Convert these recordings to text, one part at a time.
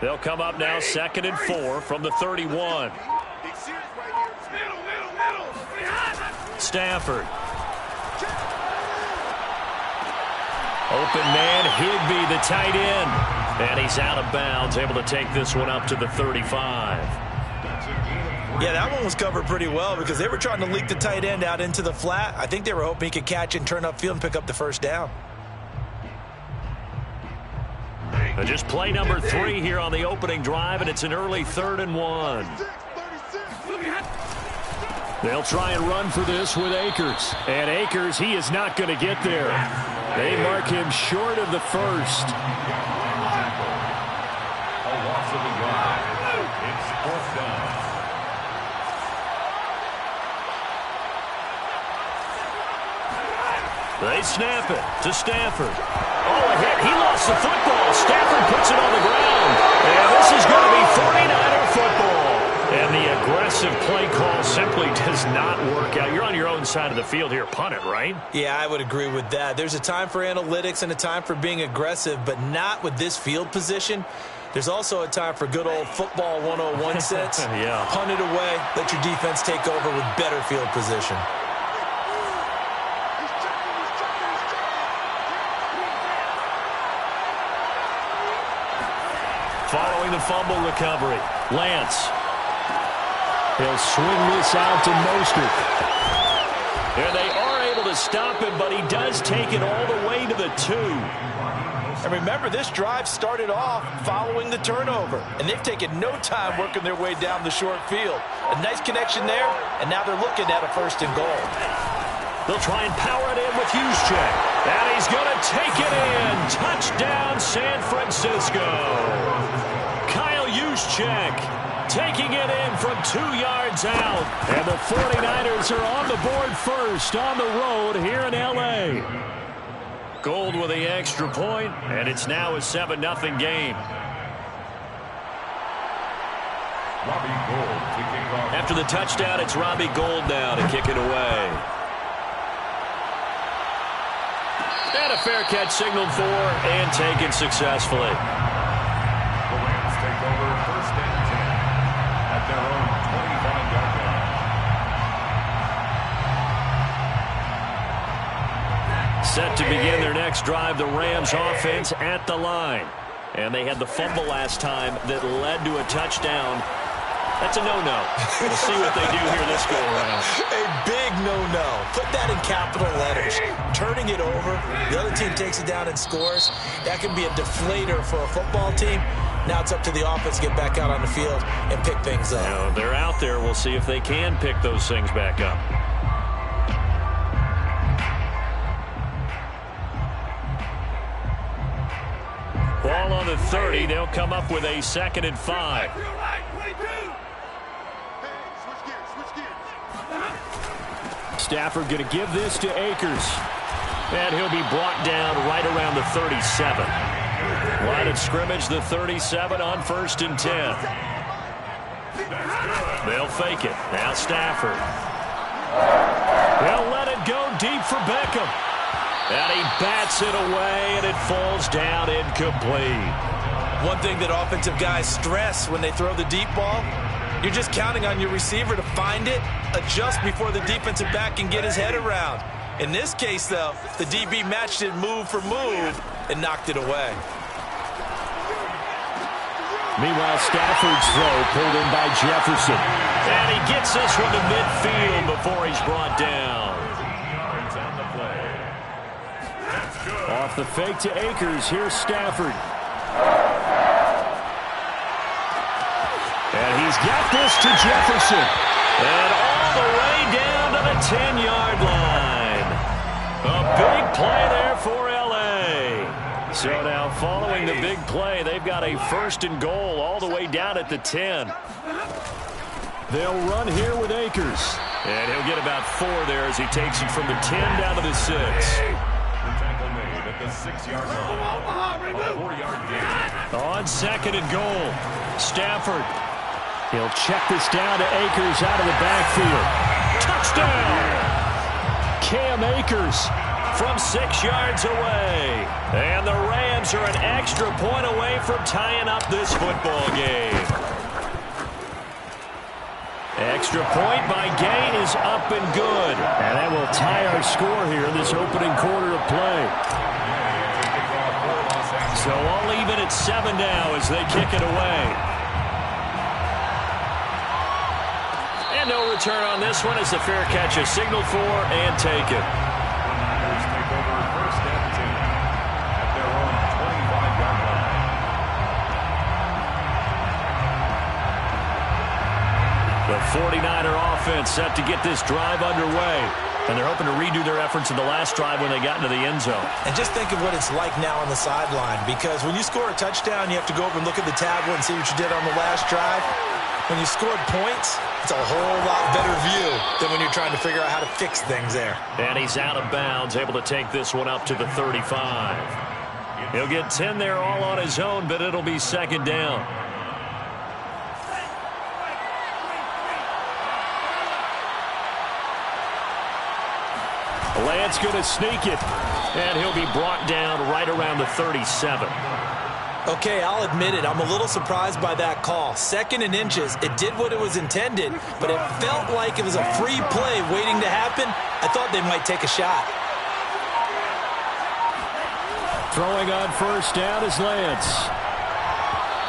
They'll come up now 2nd and 4 from the 31. Stafford. Open man, Higby, the tight end. And he's out of bounds, able to take this one up to the 35. Yeah, that one was covered pretty well because they were trying to leak the tight end out into the flat. I think they were hoping he could catch and turn upfield and pick up the first down. And just play number 3 here on the opening drive, and it's an early 3rd and 1. They'll try and run for this with Akers. And Akers, he is not going to get there. They mark him short of the first. They snap it to Stafford. Oh, a hit. He lost the football. Stafford puts it on the ground. And this is going to be 49er football. And the aggressive play call simply does not work out. You're on your own side of the field here. Punt it, right? Yeah, I would agree with that. There's a time for analytics and a time for being aggressive, but not with this field position. There's also a time for good old football 101 sense. Yeah. Punt it away. Let your defense take over with better field position. Following the fumble recovery, Lance. He'll swing this out to Mostert. And they are able to stop him, but he does take it all the way to the 2. And remember, this drive started off following the turnover. And they've taken no time working their way down the short field. A nice connection there, and now they're looking at a 1st and goal. They'll try and power it in with Juszczyk. And he's going to take it in. Touchdown, San Francisco. Kyle Juszczyk taking it in from 2 yards out. And the 49ers are on the board first on the road here in L.A. Gold with the extra point, and it's now a 7-0 game. After the touchdown, it's Robbie Gould now to kick it away. And a fair catch signaled for and taken successfully. The Rams take over 1st and 10 at their own 25-yard line. Set to begin their next drive, the Rams offense at the line. And they had the fumble last time that led to a touchdown. That's a no-no. We'll see what they do here this go-around. A big no-no. Put that in capital letters. Turning it over, the other team takes it down and scores. That can be a deflator for a football team. Now it's up to the offense to get back out on the field and pick things up. You know, they're out there. We'll see if they can pick those things back up. Ball on the 30. They'll come up with a 2nd and 5. Stafford going to give this to Akers. And he'll be brought down right around the 37. Line of scrimmage, the 37 on 1st and 10. They'll fake it. Now Stafford. They'll let it go deep for Beckham. And he bats it away, and it falls down incomplete. One thing that offensive guys stress when they throw the deep ball, you're just counting on your receiver to find it, adjust before the defensive back can get his head around. In this case, though, the DB matched it move for move and knocked it away. Meanwhile, Stafford's throw pulled in by Jefferson. And he gets this one to midfield before he's brought down. Off the fake to Akers. Here's Stafford. And he's got this to Jefferson. And all the way down to the 10-yard line. A big play there for L.A. So now following the big play, they've got a 1st and goal all the way down at the 10. They'll run here with Akers. And he'll get about 4 there as he takes it from the 10 down to the 6. The tackle made at the 6-yard line. A 4-yard gain. On 2nd and goal, Stafford. He'll check this down to Akers out of the backfield. Touchdown! Cam Akers from 6 yards away. And the Rams are an extra point away from tying up this football game. Extra point by Gain is up and good. And that will tie our score here in this opening quarter of play. So all even at 7 now as they kick it away. And no return on this one as the fair catch is signaled for and taken. Niners take over first and 10 at their own 25-yard line. The 49er offense set to get this drive underway. And they're hoping to redo their efforts in the last drive when they got into the end zone. And just think of what it's like now on the sideline, because when you score a touchdown, you have to go over and look at the tablet and see what you did on the last drive. When you scored points, it's a whole lot better view than when you're trying to figure out how to fix things there. And he's out of bounds, able to take this one up to the 35. He'll get 10 there all on his own, but it'll be second down. Lance going to sneak it, and he'll be brought down right around the 37. Okay, I'll admit it. I'm a little surprised by that call. 2nd and inches. It did what it was intended, but it felt like it was a free play waiting to happen. I thought they might take a shot. Throwing on first down is Lance.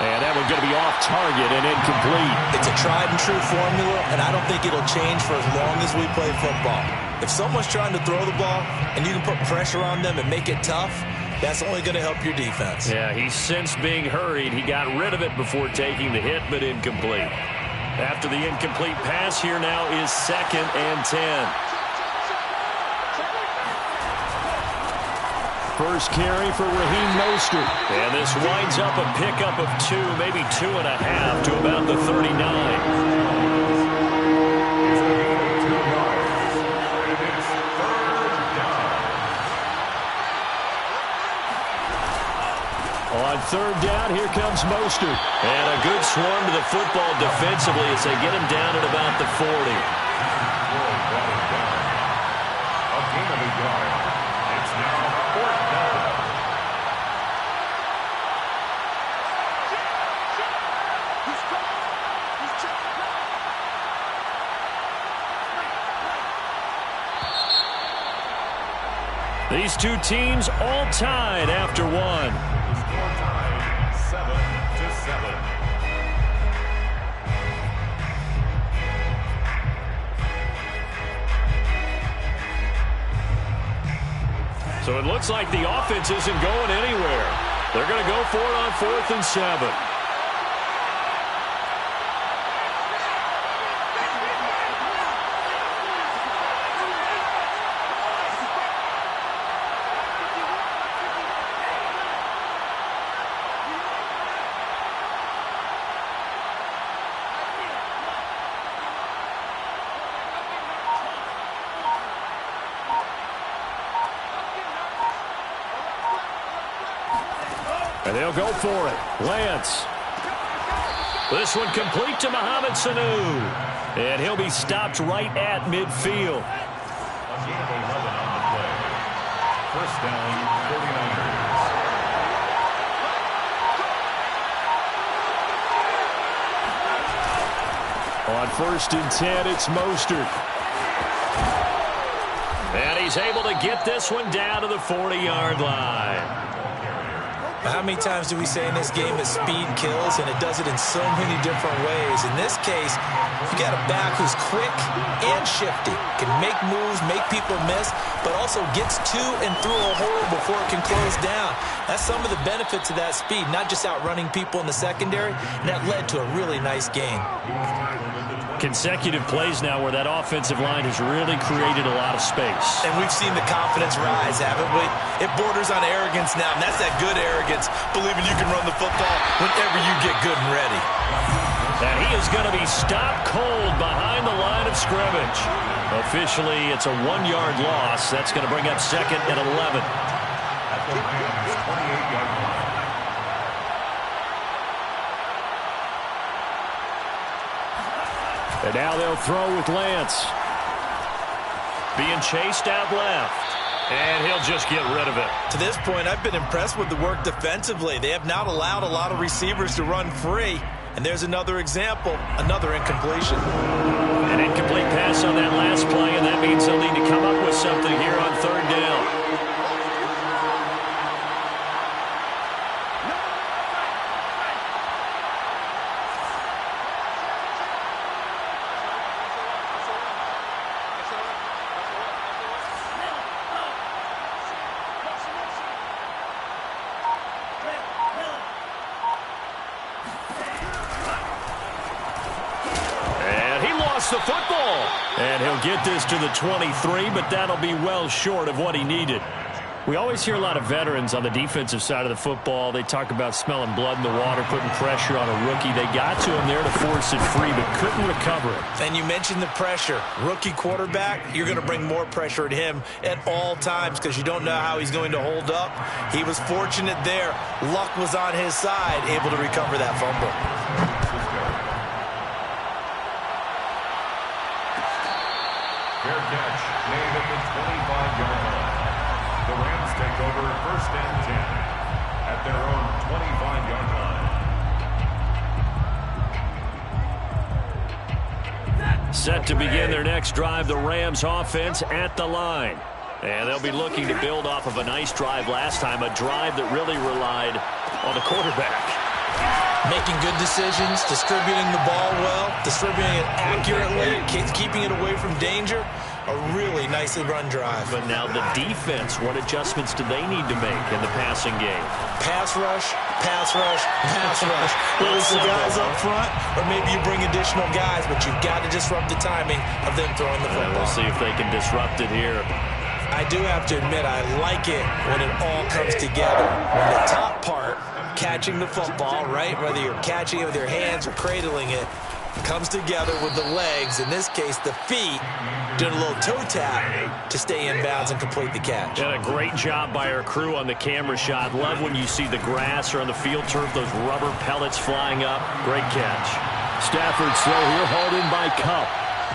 And that one's going to be off target and incomplete. It's a tried-and-true formula, and I don't think it'll change for as long as we play football. If someone's trying to throw the ball and you can put pressure on them and make it tough, that's only going to help your defense. Yeah, he's since being hurried. He got rid of it before taking the hit, but incomplete. After the incomplete pass, here now is 2nd and 10. First carry for Raheem Mostert. And this winds up a pickup of 2, maybe 2.5 to about the 39. On 3rd down, here comes Mostert. And a good swarm to the football defensively as they get him down at about the 40. A gain of a yard. It's now 4th down. These two teams all tied after one. Score time 7-7. So it looks like the offense isn't going anywhere. They're going to go for it on 4th and 7. And they'll go for it. Lance. This one complete to Mohamed Sanu. And he'll be stopped right at midfield. A gain of 11 on the play. First down, 49ers. On 1st and 10, it's Mostert. And he's able to get this one down to the 40-yard line. How many times do we say in this game that speed kills, and it does it in so many different ways? In this case, you got a back who's quick and shifty, can make moves, make people miss, but also gets to and through a hole before it can close down. That's some of the benefits of that speed, not just outrunning people in the secondary, and that led to a really nice game. Consecutive plays now where that offensive line has really created a lot of space. And we've seen the confidence rise, haven't we? It borders on arrogance now, and that's that good arrogance, believing you can run the football whenever you get good and ready. And he is going to be stopped cold behind the line of scrimmage. Officially, it's a 1-yard loss. That's going to bring up 2nd and 11. At the Rams' 28-yard line. And now they'll throw with Lance. Being chased out left. And he'll just get rid of it. To this point, I've been impressed with the work defensively. They have not allowed a lot of receivers to run free. And there's another example, another incompletion. An incomplete pass on that last play, and that means they'll need to come up with something here on third down. The football, and he'll get this to the 23, but that'll be well short of what he needed. We always hear a lot of veterans on the defensive side of the football. They talk about smelling blood in the water, putting pressure on a rookie. They got to him there to force it free, but couldn't recover it. And you mentioned the pressure. Rookie quarterback, you're going to bring more pressure at him at all times because you don't know how he's going to hold up. He was fortunate there. Luck was on his side, able to recover that fumble. Fair catch, made at the 25-yard line. The Rams take over first and 10 at their own 25-yard line. Set to begin their next drive, the Rams offense at the line. And they'll be looking to build off of a nice drive last time, a drive that really relied on the quarterback. Making good decisions, distributing the ball well, distributing it accurately, keeping it away from danger. A really nicely run drive. But now the defense, what adjustments do they need to make in the passing game? Pass rush, pass rush, pass rush. Whether it's the guys up front or maybe you bring additional guys, but you've got to disrupt the timing of them throwing the football. We'll see if they can disrupt it here. I do have to admit, I like it when it all comes together. When the top part, catching the football, right, whether you're catching it with your hands or cradling it, comes together with the legs, in this case the feet, doing a little toe tap to stay in bounds and complete the catch. And a great job by our crew on the camera shot. Love when you see the grass or on the field turf, those rubber pellets flying up. Great catch. Stafford's throw here hauled in by Cup.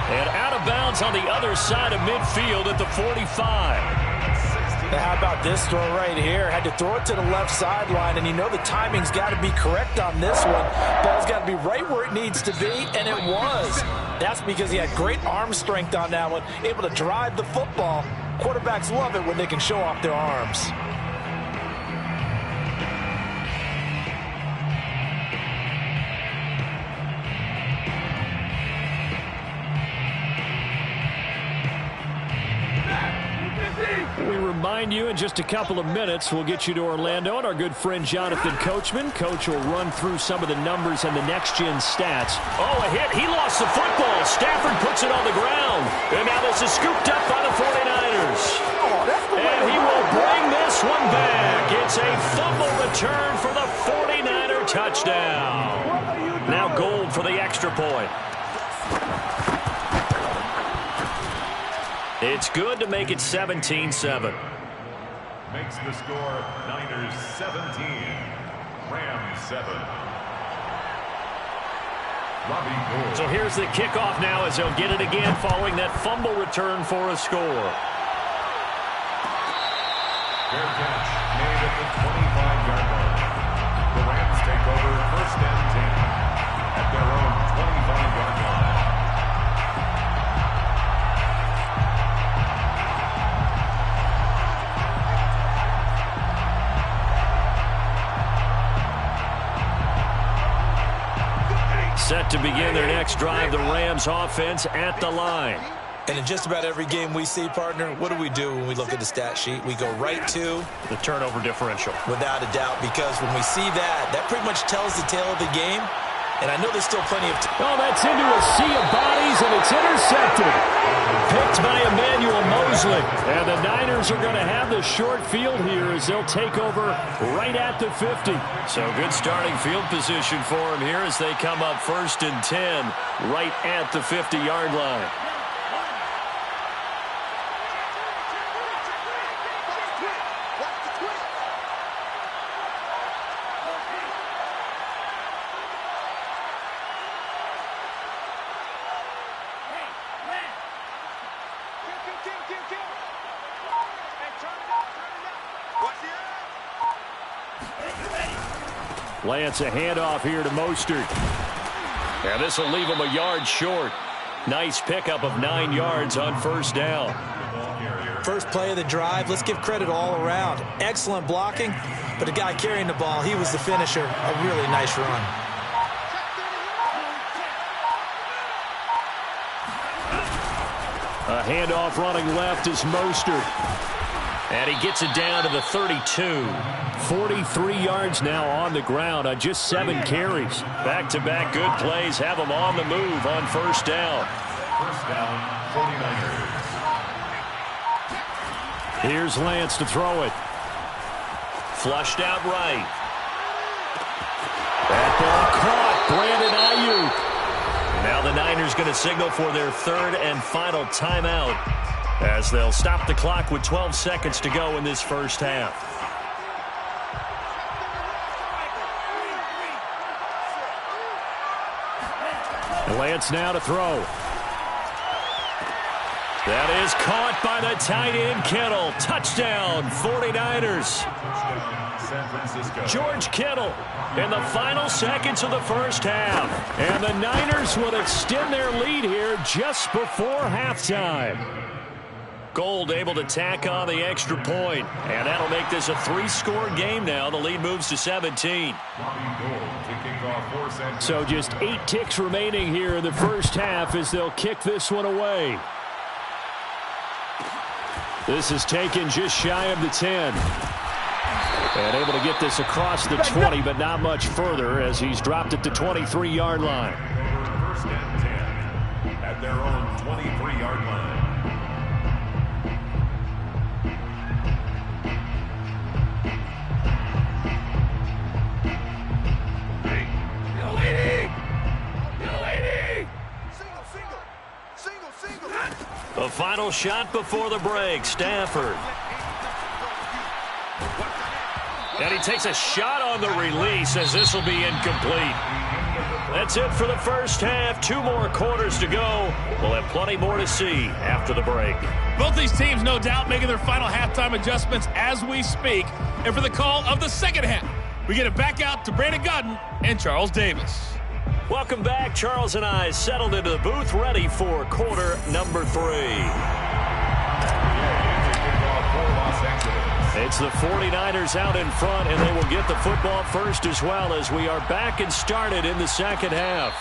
And out of bounds on the other side of midfield at the 45. Now, how about this throw right here? Had to throw it to the left sideline, and you know the timing's got to be correct on this one. Ball's got to be right where it needs to be, and it was. That's because he had great arm strength on that one, able to drive the football. Quarterbacks love it when they can show off their arms. We remind you in just a couple of minutes, we'll get you to Orlando and our good friend Jonathan Coachman. Coach will run through some of the numbers and the next-gen stats. Oh, a hit. He lost the football. Stafford puts it on the ground. And now this is scooped up by the 49ers. And he will bring this one back. It's a fumble return for the 49er touchdown. Now Gold for the extra point. It's good to make it 17-7. Makes the score Niners 17, Rams 7. Robbie Gould. So here's the kickoff now as he'll get it again following that fumble return for a score. Fair catch made at the 25-yard line. The Rams take over first and 10 at their own 25-yard line. Set to begin their next drive, the Rams offense at the line. And in just about every game we see, partner, what do when we look at the stat sheet? We go right to the turnover differential. Without a doubt, because when we see that, that pretty much tells the tale of the game. And I know there's still plenty of time. Oh, that's into a sea of bodies, and it's intercepted. Picked by Emmanuel Mosley. And the Niners are going to have the short field here as they'll take over right at the 50. So good starting field position for them here as they come up first and 10 right at the 50-yard line. Lance a handoff here to Mostert. And this will leave him a yard short. Nice pickup of 9 yards on first down. First play of the drive, let's give credit all around. Excellent blocking, but the guy carrying the ball, he was the finisher. A really nice run. A handoff running left is Mostert. And he gets it down to the 32. 43 yards now on the ground on just 7 carries. Back-to-back good plays have him on the move on first down. First down, 49ers. Here's Lance to throw it. Flushed out right. That ball caught. Brandon Ayuk. Now the Niners going to signal for their third and final timeout as they'll stop the clock with 12 seconds to go in this first half. Lance now to throw. That is caught by the tight end Kittle. Touchdown, 49ers. San Francisco. George Kittle in the final seconds of the first half. And the Niners will extend their lead here just before halftime. Gold able to tack on the extra point. And that'll make this a 3-score game now. The lead moves to 17. So just 8 ticks remaining here in the first half as they'll kick this one away. This is taken just shy of the 10. And able to get this across the 20, but not much further as he's dropped at the 23-yard line. First and 10 at their own 23-yard line. The final shot before the break, Stafford. And he takes a shot on the release as this will be incomplete. That's it for the first half. 2 more quarters to go. We'll have plenty more to see after the break. Both these teams, no doubt, making their final halftime adjustments as we speak. And for the call of the second half, we get it back out to Brandon Godden and Charles Davis. Welcome back. Charles and I settled into the booth, ready for quarter number 3. It's the 49ers out in front, and they will get the football first as well as we are back and started in the second half.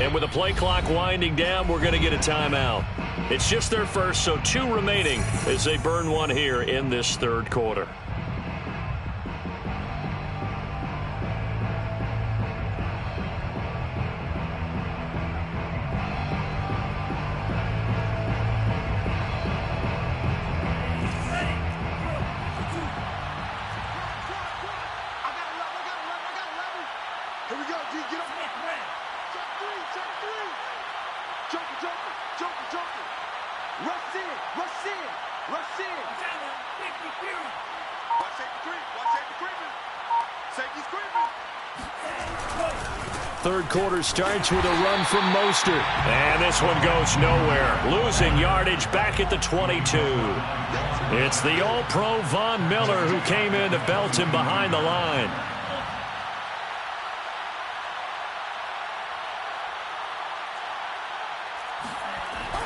And with the play clock winding down, we're going to get a timeout. It's just their first, so 2 remaining as they burn one here in this third quarter. Third quarter starts with a run from Mostert. And this one goes nowhere. Losing yardage back at the 22. It's the All-Pro Von Miller who came in to belt him behind the line.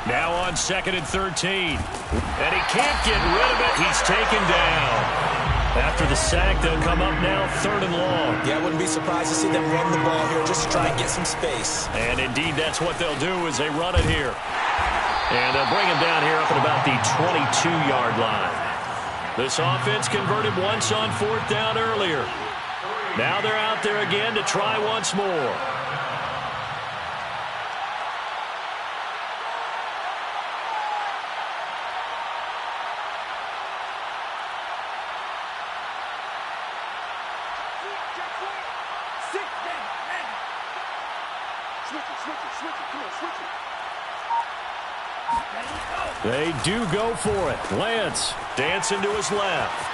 Now on 2nd and 13. And he can't get rid of it. He's taken down. After the sack, they'll come up now 3rd and long. Yeah, I wouldn't be surprised to see them run the ball here just to try and get some space. And indeed, that's what they'll do as they run it here. And they'll bring him down here up at about the 22-yard line. This offense converted once on 4th down earlier. Now they're out there again to try once more. They do go for it. Lance dancing to his left.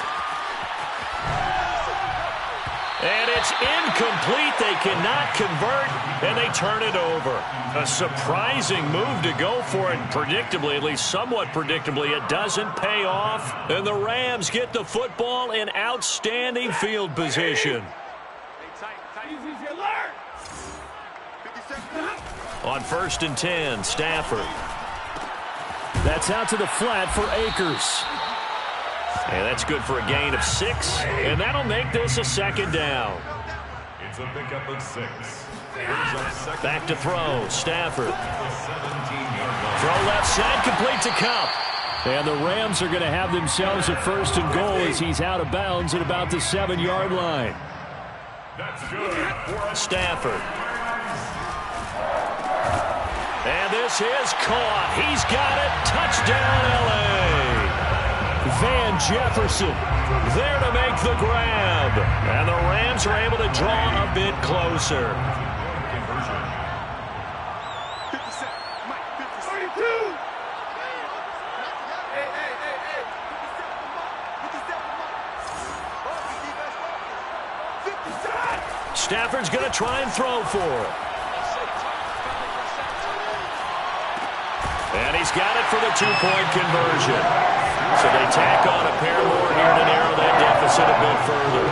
And it's incomplete. They cannot convert, and they turn it over. A surprising move to go for it. Predictably, at least somewhat predictably, it doesn't pay off. And the Rams get the football in outstanding field position. On 1st and 10, Stafford. That's out to the flat for Akers. And that's good for a gain of 6. And that'll make this a 2nd down. It's a pickup of 6. Back to throw. Stafford. Throw left side, complete to Cup. And the Rams are going to have themselves a 1st and goal as he's out of bounds at about the 7-yard line. That's good. Stafford. And this is caught. He's got it. Touchdown, L.A. Van Jefferson there to make the grab. And the Rams are able to draw a bit closer. 32. Stafford's going to try and throw for it. And he's got it for the 2-point conversion. So they tack on a pair more here to narrow that deficit a bit further.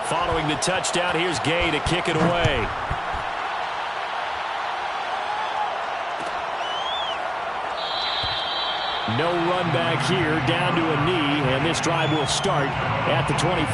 Following the touchdown, here's Gay to kick it away. No run back here, down to a knee, and this drive will start at the 25.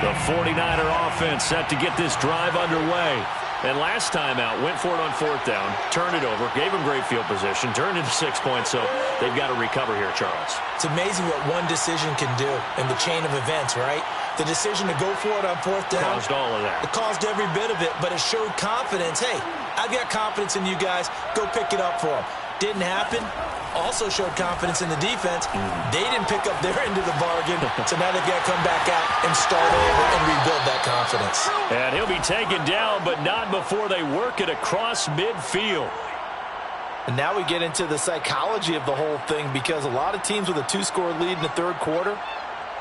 The 49er offense set to get this drive underway. And last time out, went for it on 4th down, turned it over, gave them great field position, turned into 6 points, so they've got to recover here, Charles. It's amazing what one decision can do in the chain of events, right? The decision to go for it on 4th down. Caused all of that. It caused every bit of it, but it showed confidence. Hey, I've got confidence in you guys. Go pick it up for them. Didn't happen. Also showed confidence in the defense. They didn't pick up their end of the bargain, so now they've got to come back out and start over and rebuild that confidence. And he'll be taken down, but not before they work it across midfield. And now we get into the psychology of the whole thing, because a lot of teams with a 2-score lead in the 3rd quarter,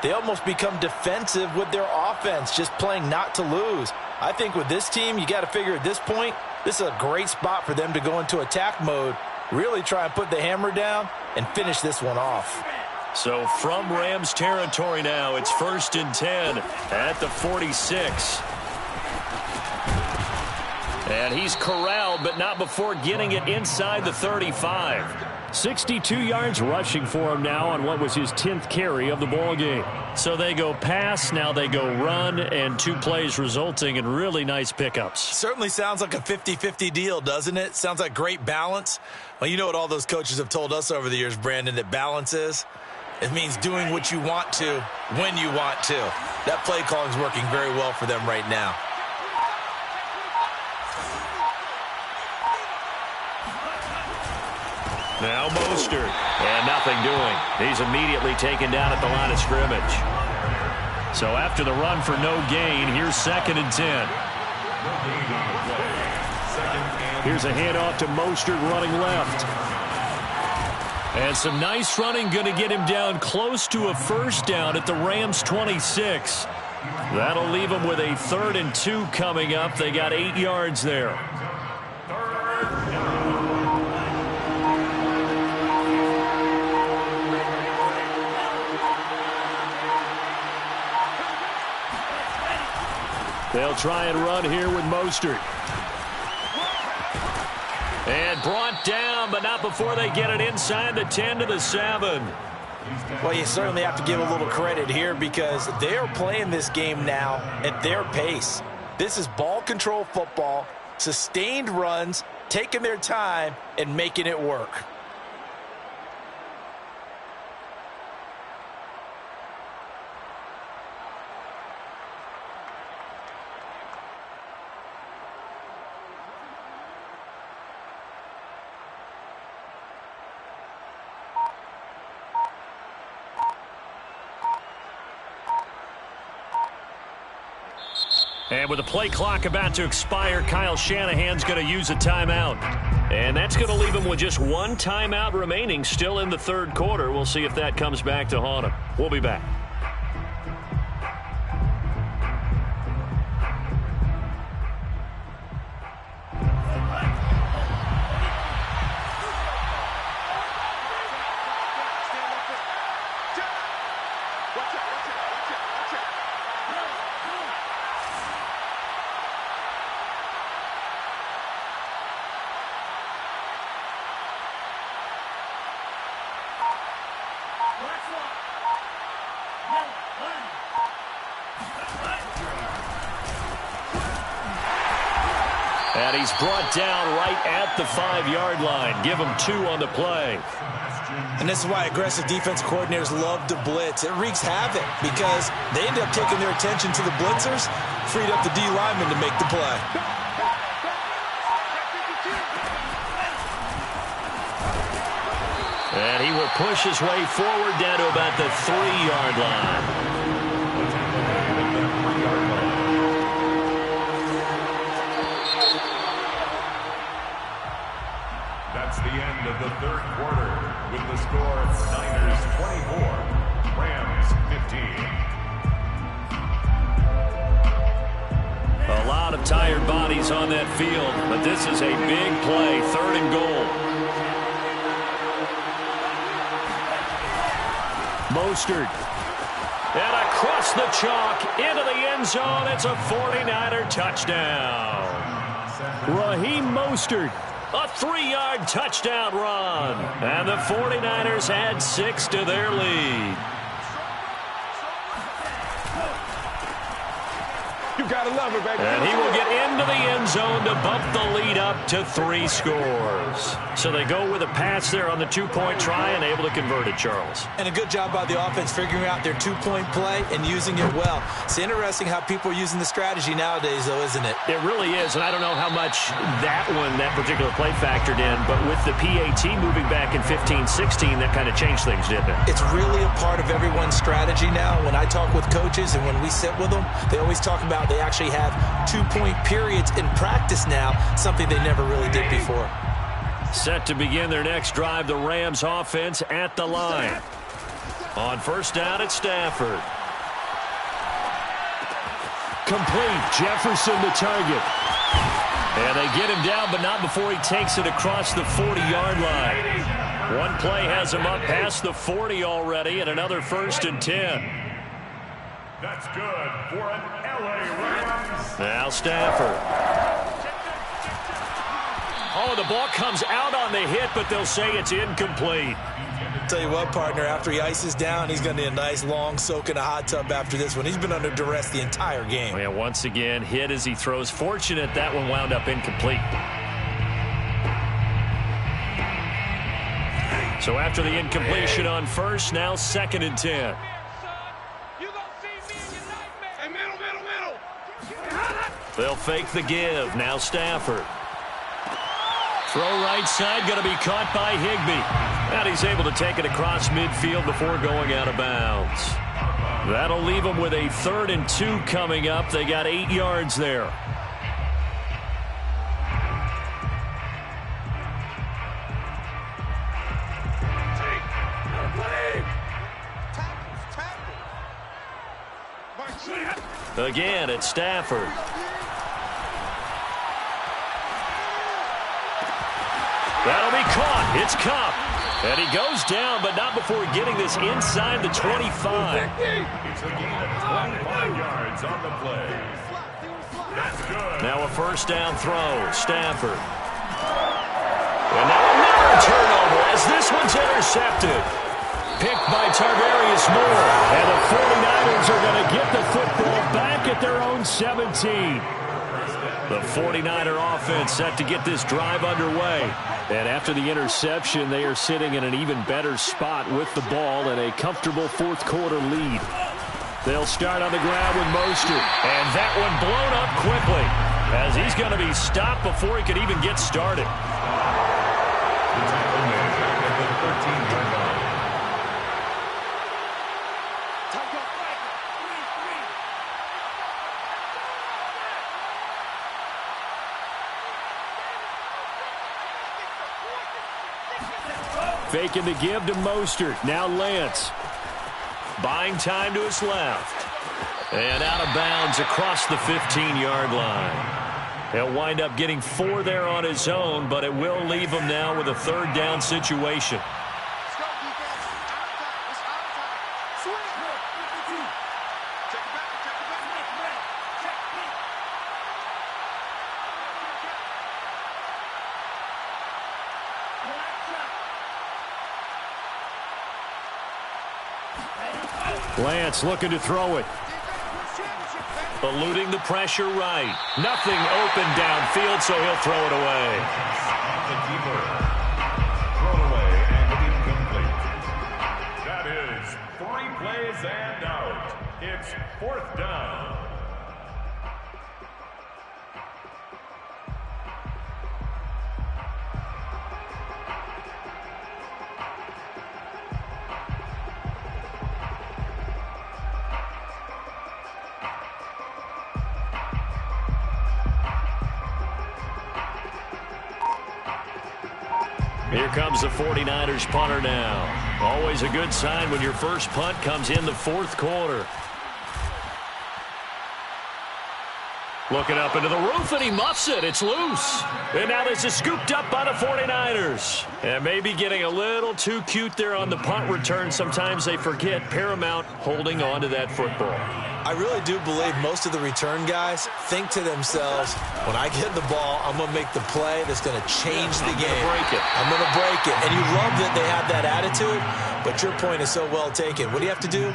they almost become defensive with their offense, just playing not to lose. I think with this team, you got to figure at this point, this is a great spot for them to go into attack mode, really try and put the hammer down and finish this one off. So from Rams territory now, it's 1st and 10 at the 46. And he's corralled, but not before getting it inside the 35. 62 yards rushing for him now on what was his 10th carry of the ball game. So they go pass, now they go run, and 2 plays resulting in really nice pickups. Certainly sounds like a 50-50 deal, doesn't it? Sounds like great balance. Well, you know what all those coaches have told us over the years, Brandon, that balance is? It means doing what you want to when you want to. That play calling is working very well for them right now. Now Mostert, and nothing doing. He's immediately taken down at the line of scrimmage. So after the run for no gain, here's 2nd and 10. Here's a handoff to Mostert running left. And some nice running, going to get him down close to a 1st down at the Rams 26. That'll leave them with a 3rd and 2 coming up. They got 8 yards there. They'll try and run here with Mostert. And brought down, but not before they get it inside the 10 to the 7. Well, you certainly have to give a little credit here because they're playing this game now at their pace. This is ball control football, sustained runs, taking their time, and making it work. And with the play clock about to expire, Kyle Shanahan's going to use a timeout. And that's going to leave him with just 1 timeout remaining still in the 3rd quarter. We'll see if that comes back to haunt him. We'll be back. And he's brought down right at the 5-yard line. Give him 2 on the play. And this is why aggressive defense coordinators love to blitz. It wreaks havoc because they end up taking their attention to the blitzers, freed up the D lineman to make the play. And he will push his way forward down to about the 3-yard line. That's the end of the 3rd quarter with the score Niners 24, Rams 15. A lot of tired bodies on that field, but this is a big play, 3rd and goal. Mostert. And across the chalk into the end zone. It's a 49er touchdown. Raheem Mostert. A 3-yard touchdown run. And the 49ers add 6 to their lead. You gotta love it, baby. And he will get into the end zone to bump the lead up to 3 scores. So they go with a pass there on the 2-point try and able to convert it, Charles. And a good job by the offense figuring out their 2-point play and using it well. It's interesting how people are using the strategy nowadays, though, isn't it? It really is, and I don't know how much that particular play factored in, but with the PAT moving back in 15-16, that kind of changed things, didn't it? It's really a part of everyone's strategy now. When I talk with coaches and when we sit with them, they always talk about they actually have 2-point periods in practice now, something they never really did before. Set to begin their next drive, the Rams offense at the line. On 1st down, it's Stafford. Complete. Jefferson the target. And they get him down, but not before he takes it across the 40-yard line. One play has him up past the 40 already, and another 1st and 10. That's good for an LA Rams. Now Stafford. Oh, the ball comes out on the hit, but they'll say it's incomplete. Tell you what, partner, after he ices down, he's going to need a nice long soak in a hot tub after this one. He's been under duress the entire game. Yeah, once again, hit as he throws. Fortunate that one wound up incomplete. So after the incompletion on 1st, now 2nd and 10. They'll fake the give. Now Stafford. Throw right side, going to be caught by Higbee. And he's able to take it across midfield before going out of bounds. That'll leave them with a 3rd and 2 coming up. They got 8 yards there. Again, it's Stafford. That'll be caught. It's Cup. And he goes down, but not before getting this inside the 25. It's a gain of 25 yards on the play. That's good. Now a first down throw. Stafford. And now another turnover as this one's intercepted. Picked by Tarvarius Moore. And the 49ers are going to get the football back at their own 17. The 49er offense set to get this drive underway. And after the interception, they are sitting in an even better spot with the ball and a comfortable fourth-quarter lead. They'll start on the ground with Mostert. And that one blown up quickly as he's going to be stopped before he could even get started. The tackle made back at the 13-yard line. Faking the give to Mostert. Now Lance. Buying time to his left. And out of bounds across the 15-yard line. He'll wind up getting 4 there on his own, but it will leave him now with a third down situation. Lance looking to throw it. Eluding the pressure right. Nothing open downfield, so he'll throw it away. The keeper. Thrown away and incomplete. That is 3 plays and out. It's 4th down. Here comes the 49ers punter now. Always a good sign when your first punt comes in the fourth quarter. Looking up into the roof, and he muffs it. It's loose. And now this is scooped up by the 49ers. And maybe getting a little too cute there on the punt return. Sometimes they forget paramount holding on to that football. I really do believe most of the return guys think to themselves, when I get the ball, I'm going to make the play that's going to change the game. I'm going to break it. And you love that they have that attitude, but your point is so well taken. What do you have to do?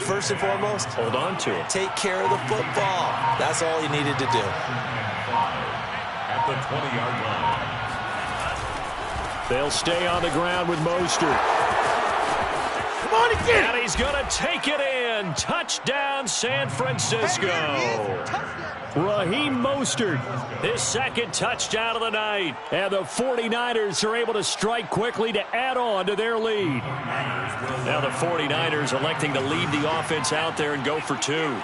First and foremost, hold on to it. Take care of the football. That's all you needed to do. At the 20-yard line. They'll stay on the ground with Mostert. Come on again. And he's going to take it in. Touchdown, San Francisco. Raheem Mostert, his second touchdown of the night. And the 49ers are able to strike quickly to add on to their lead. Now the 49ers electing to lead the offense out there and go for 2.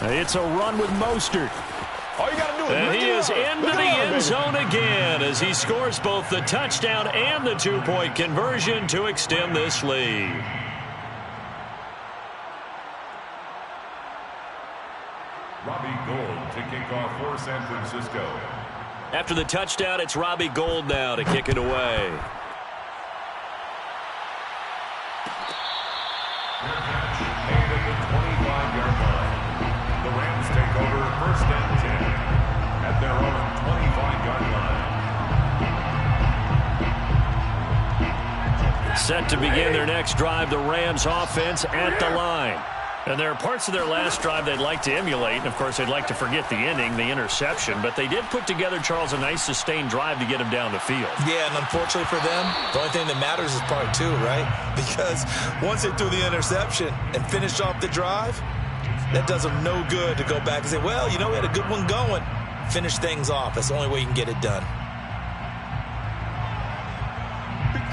It's a run with Mostert. All you got to do is and he is into the end zone again as he scores both the touchdown and the 2-point conversion to extend this lead. Robbie Gould to kick off for San Francisco. After the touchdown, it's Robbie Gould now to kick it away. Made at the 25-yard line. The Rams take over 1st and 10 at their own 25-yard line. Set to begin their next drive, the Rams offense at the line. And there are parts of their last drive they'd like to emulate. And, of course, they'd like to forget the ending, the interception. But they did put together, Charles, a nice sustained drive to get him down the field. Yeah, and unfortunately for them, the only thing that matters is part 2, right? Because once they threw the interception and finished off the drive, that does them no good to go back and say, well, you know, we had a good one going. Finish things off. That's the only way you can get it done.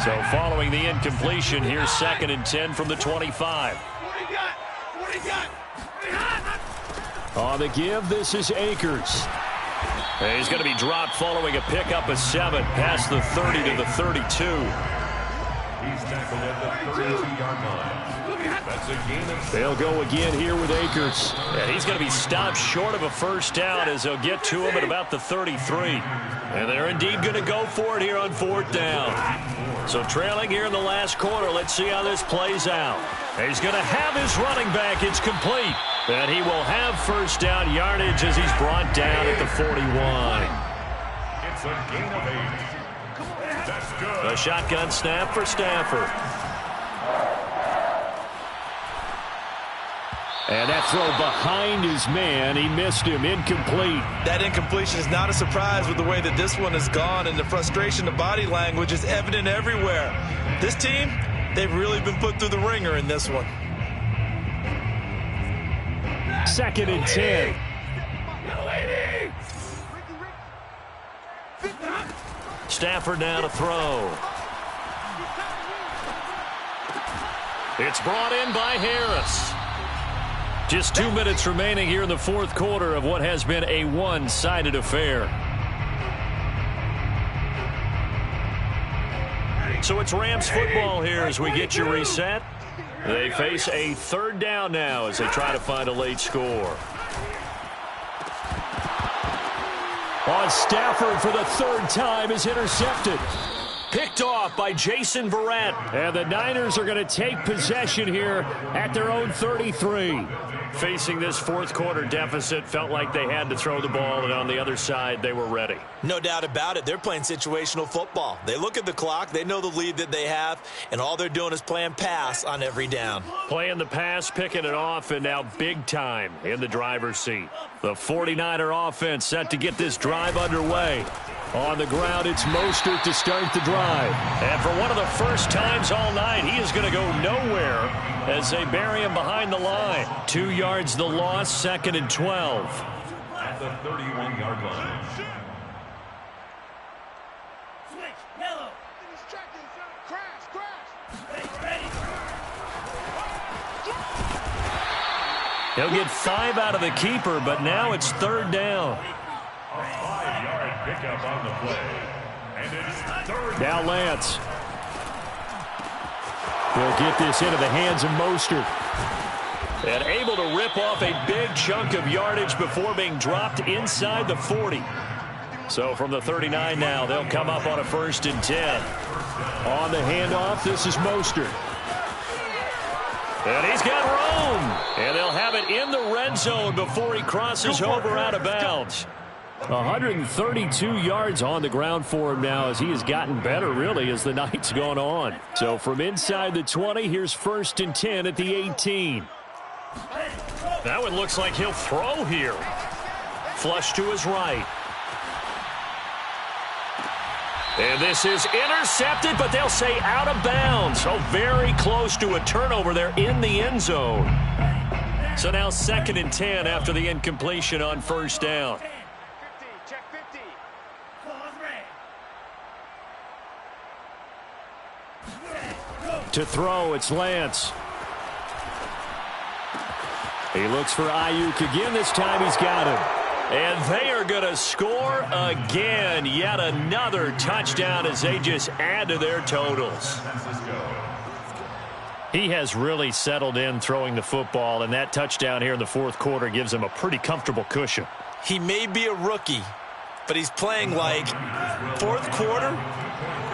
So following the incompletion, here's 2nd and 10 from the 25. On the give, this is Akers. And he's going to be dropped following a pickup of 7 past the 30 to the 32. He's tackled at the 32-yard line. That's a gain of 6. They'll go again here with Akers. And he's going to be stopped short of a first down as they'll get to him at about the 33. And they're indeed going to go for it here on 4th down. So trailing here in the last quarter. Let's see how this plays out. And he's going to have his running back. It's complete. And he will have first down yardage as he's brought down at the 41. It's a gain of 8. That's good. A shotgun snap for Stafford. And that throw behind his man. He missed him. Incomplete. That incompletion is not a surprise with the way that this one has gone, and the frustration, the body language is evident everywhere. This team, they've really been put through the ringer in this one. 2nd and 10. Stafford now to throw. It's brought in by Harris. Just 2 minutes remaining here in the 4th quarter of what has been a one-sided affair. So it's Rams football here as we get you reset. They face a 3rd down now as they try to find a late score. On Stafford for the 3rd time is intercepted. Picked off by Jason Verrett. And the Niners are going to take possession here at their own 33. Facing this 4th quarter deficit, felt like they had to throw the ball, and on the other side, they were ready. No doubt about it. They're playing situational football. They look at the clock, they know the lead that they have, and all they're doing is playing pass on every down. Playing the pass, picking it off, and now big time in the driver's seat. The 49er offense set to get this drive underway. On the ground, it's Mostert to start the drive. And for one of the first times all night, he is going to go nowhere as they bury him behind the line. 2 yards the loss, 2nd and 12. At the 31-yard line. Switch, yellow. He'll get 5 out of the keeper, but now it's 3rd down. A 5-yard pickup on the play. And it's 3rd. Now Lance. He'll get this into the hands of Mostert. And able to rip off a big chunk of yardage before being dropped inside the 40. So from the 39 now, they'll come up on a 1st and 10. On the handoff, this is Mostert. And he's got room. And they'll have it in the red zone before he crosses over out of bounds. 132 yards on the ground for him now as he has gotten better, really, as the night's gone on. So from inside the 20, here's 1st and 10 at the 18. That one looks like he'll throw here. Flush to his right. And this is intercepted, but they'll say out of bounds. So very close to a turnover there in the end zone. So now 2nd and 10 after the incompletion on 1st down. Check 50. To throw, it's Lance. He looks for Ayuk again. This time he's got him. And they are going to score again. Yet another touchdown as they just add to their totals. He has really settled in throwing the football, and that touchdown here in the 4th quarter gives him a pretty comfortable cushion. He may be a rookie, but he's playing like 4th quarter,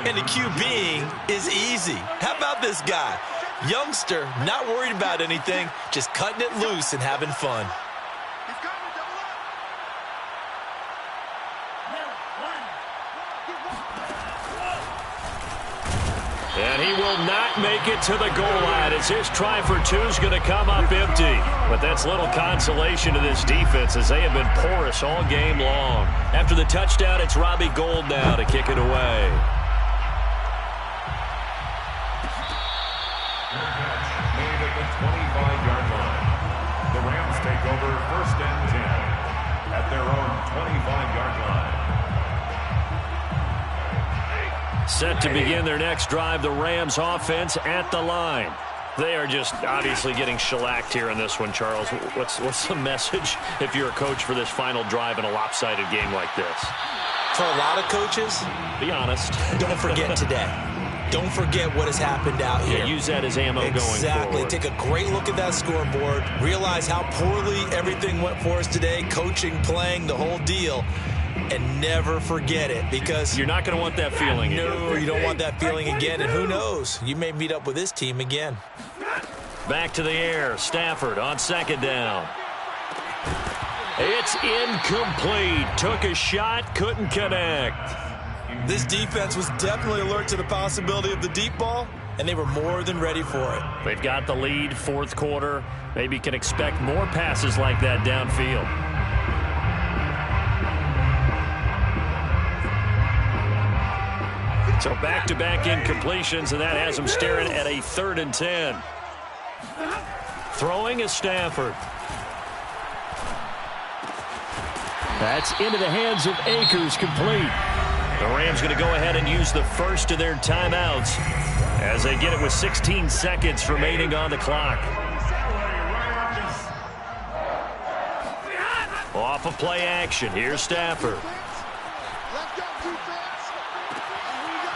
and the QBing is easy. How about this guy? Youngster, not worried about anything, just cutting it loose and having fun. And he will not make it to the goal line as his try for 2 is going to come up empty. But that's little consolation to this defense as they have been porous all game long. After the touchdown, it's Robbie Gould now to kick it away. Made at the 25-yard line. The Rams take over 1st and 10 at their own 25-yard line. Set to begin their next drive, the Rams offense at the line. They are just obviously getting shellacked here in this one, Charles. What's the message if you're a coach for this final drive in a lopsided game like this? For a lot of coaches, be honest. Don't forget today. Don't forget what has happened out here. Yeah, use that as ammo going forward. Exactly. Take a great look at that scoreboard. Realize how poorly everything went for us today. Coaching, playing, the whole deal. And never forget it, because you're not going to want that feeling again. No, you don't want that feeling again. And who knows? You may meet up with this team again. Back to the air. Stafford on second down. It's incomplete. Took a shot, couldn't connect. This defense was definitely alert to the possibility of the deep ball, and they were more than ready for it. They've got the lead, fourth quarter. Maybe can expect more passes like that downfield. So back-to-back incompletions, and that has them staring at a 3rd and 10. Throwing is Stafford. That's into the hands of Akers, complete. The Rams going to go ahead and use the first of their timeouts as they get it with 16 seconds remaining on the clock. Off of play action, here's Stafford.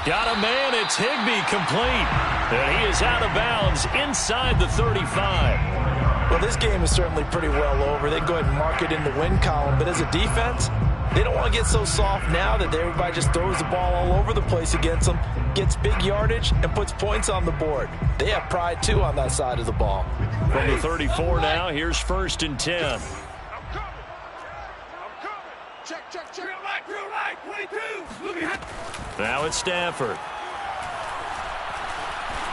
Got a man, it's Higbee, complete. And he is out of bounds inside the 35. Well, this game is certainly pretty well over. They can go ahead and mark it in the win column. But as a defense, they don't want to get so soft now that everybody just throws the ball all over the place against them, gets big yardage, and puts points on the board. They have pride, too, on that side of the ball. From the 34 now, here's 1st and 10. Check. Real right, 22. Look at. Now it's Stafford.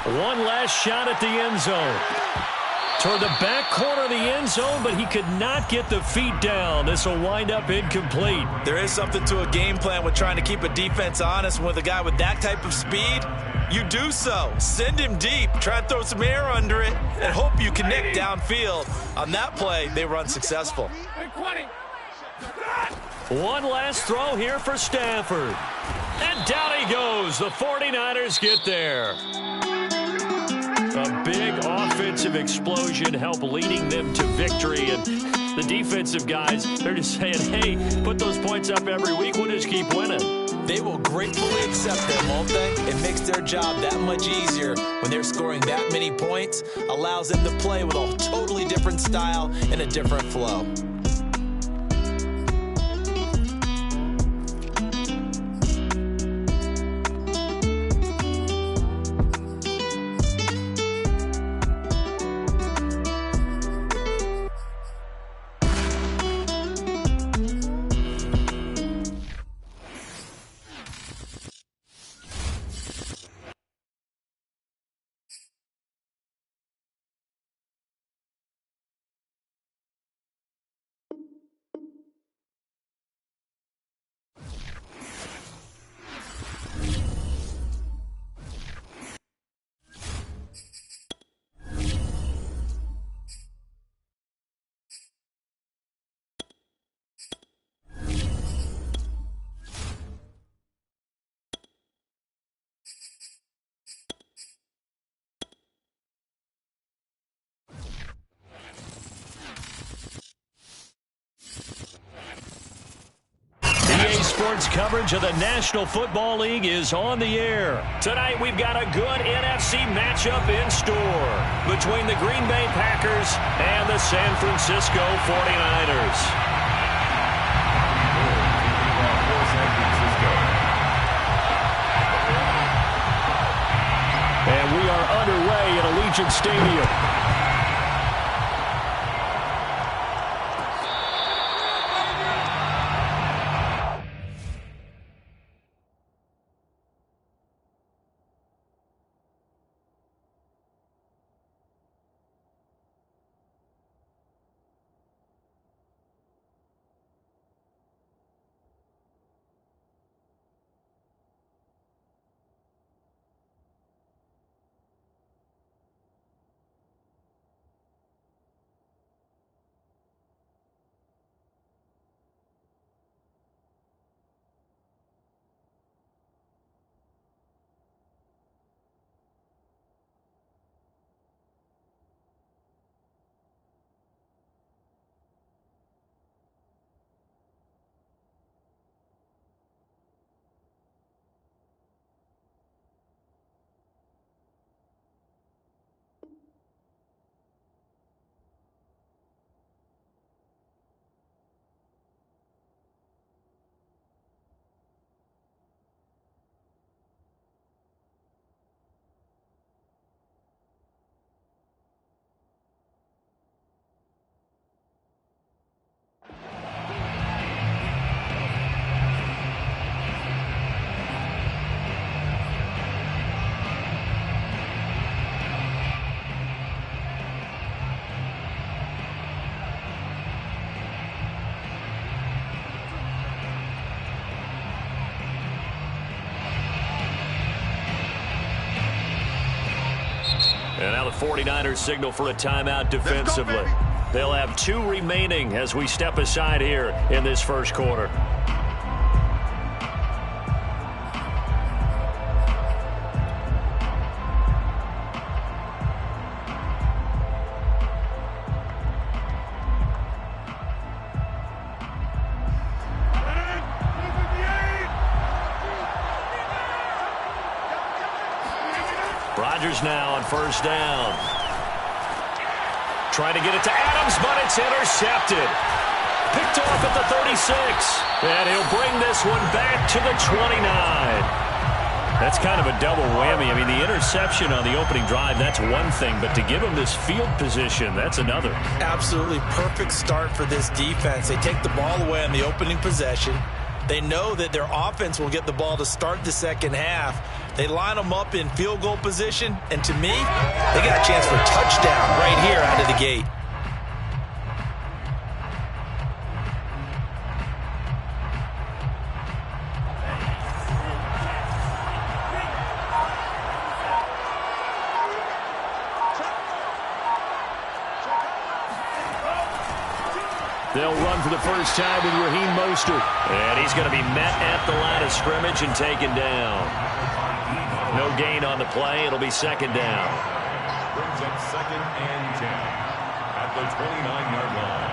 One last shot at the end zone. Toward the back corner of the end zone, but he could not get the feet down. This will wind up incomplete. There is something to a game plan with trying to keep a defense honest. With a guy with that type of speed, you do so. Send him deep. Try and throw some air under it and hope you connect downfield. On that play, they were unsuccessful. 20. One last throw here for Stafford. And down he goes. The 49ers get there. A big offensive explosion helped leading them to victory. And the defensive guys, they're just saying, hey, put those points up every week. We'll just keep winning. They will gratefully accept them, won't they? It makes their job that much easier when they're scoring that many points. Allows them to play with a totally different style and a different flow. Sports coverage of the National Football League is on the air. Tonight we've got a good NFC matchup in store between the Green Bay Packers and the San Francisco 49ers. And we are underway at Allegiant Stadium. And now the 49ers signal for a timeout defensively. They'll have 2 remaining as we step aside here in this first quarter. Rodgers now on first down. Trying to get it to Adams, but it's intercepted. Picked off at the 36. And he'll bring this one back to the 29. That's kind of a double whammy. I mean, the interception on the opening drive, that's one thing. But to give him this field position, that's another. Absolutely perfect start for this defense. They take the ball away on the opening possession. They know that their offense will get the ball to start the second half. They line them up in field goal position, and to me, they got a chance for a touchdown right here out of the gate. They'll run for the first time with Raheem Mostert. And he's going to be met at the line of scrimmage and taken down. No gain on the play. It'll be second down. Brings up 2nd and 10 at the 29-yard line.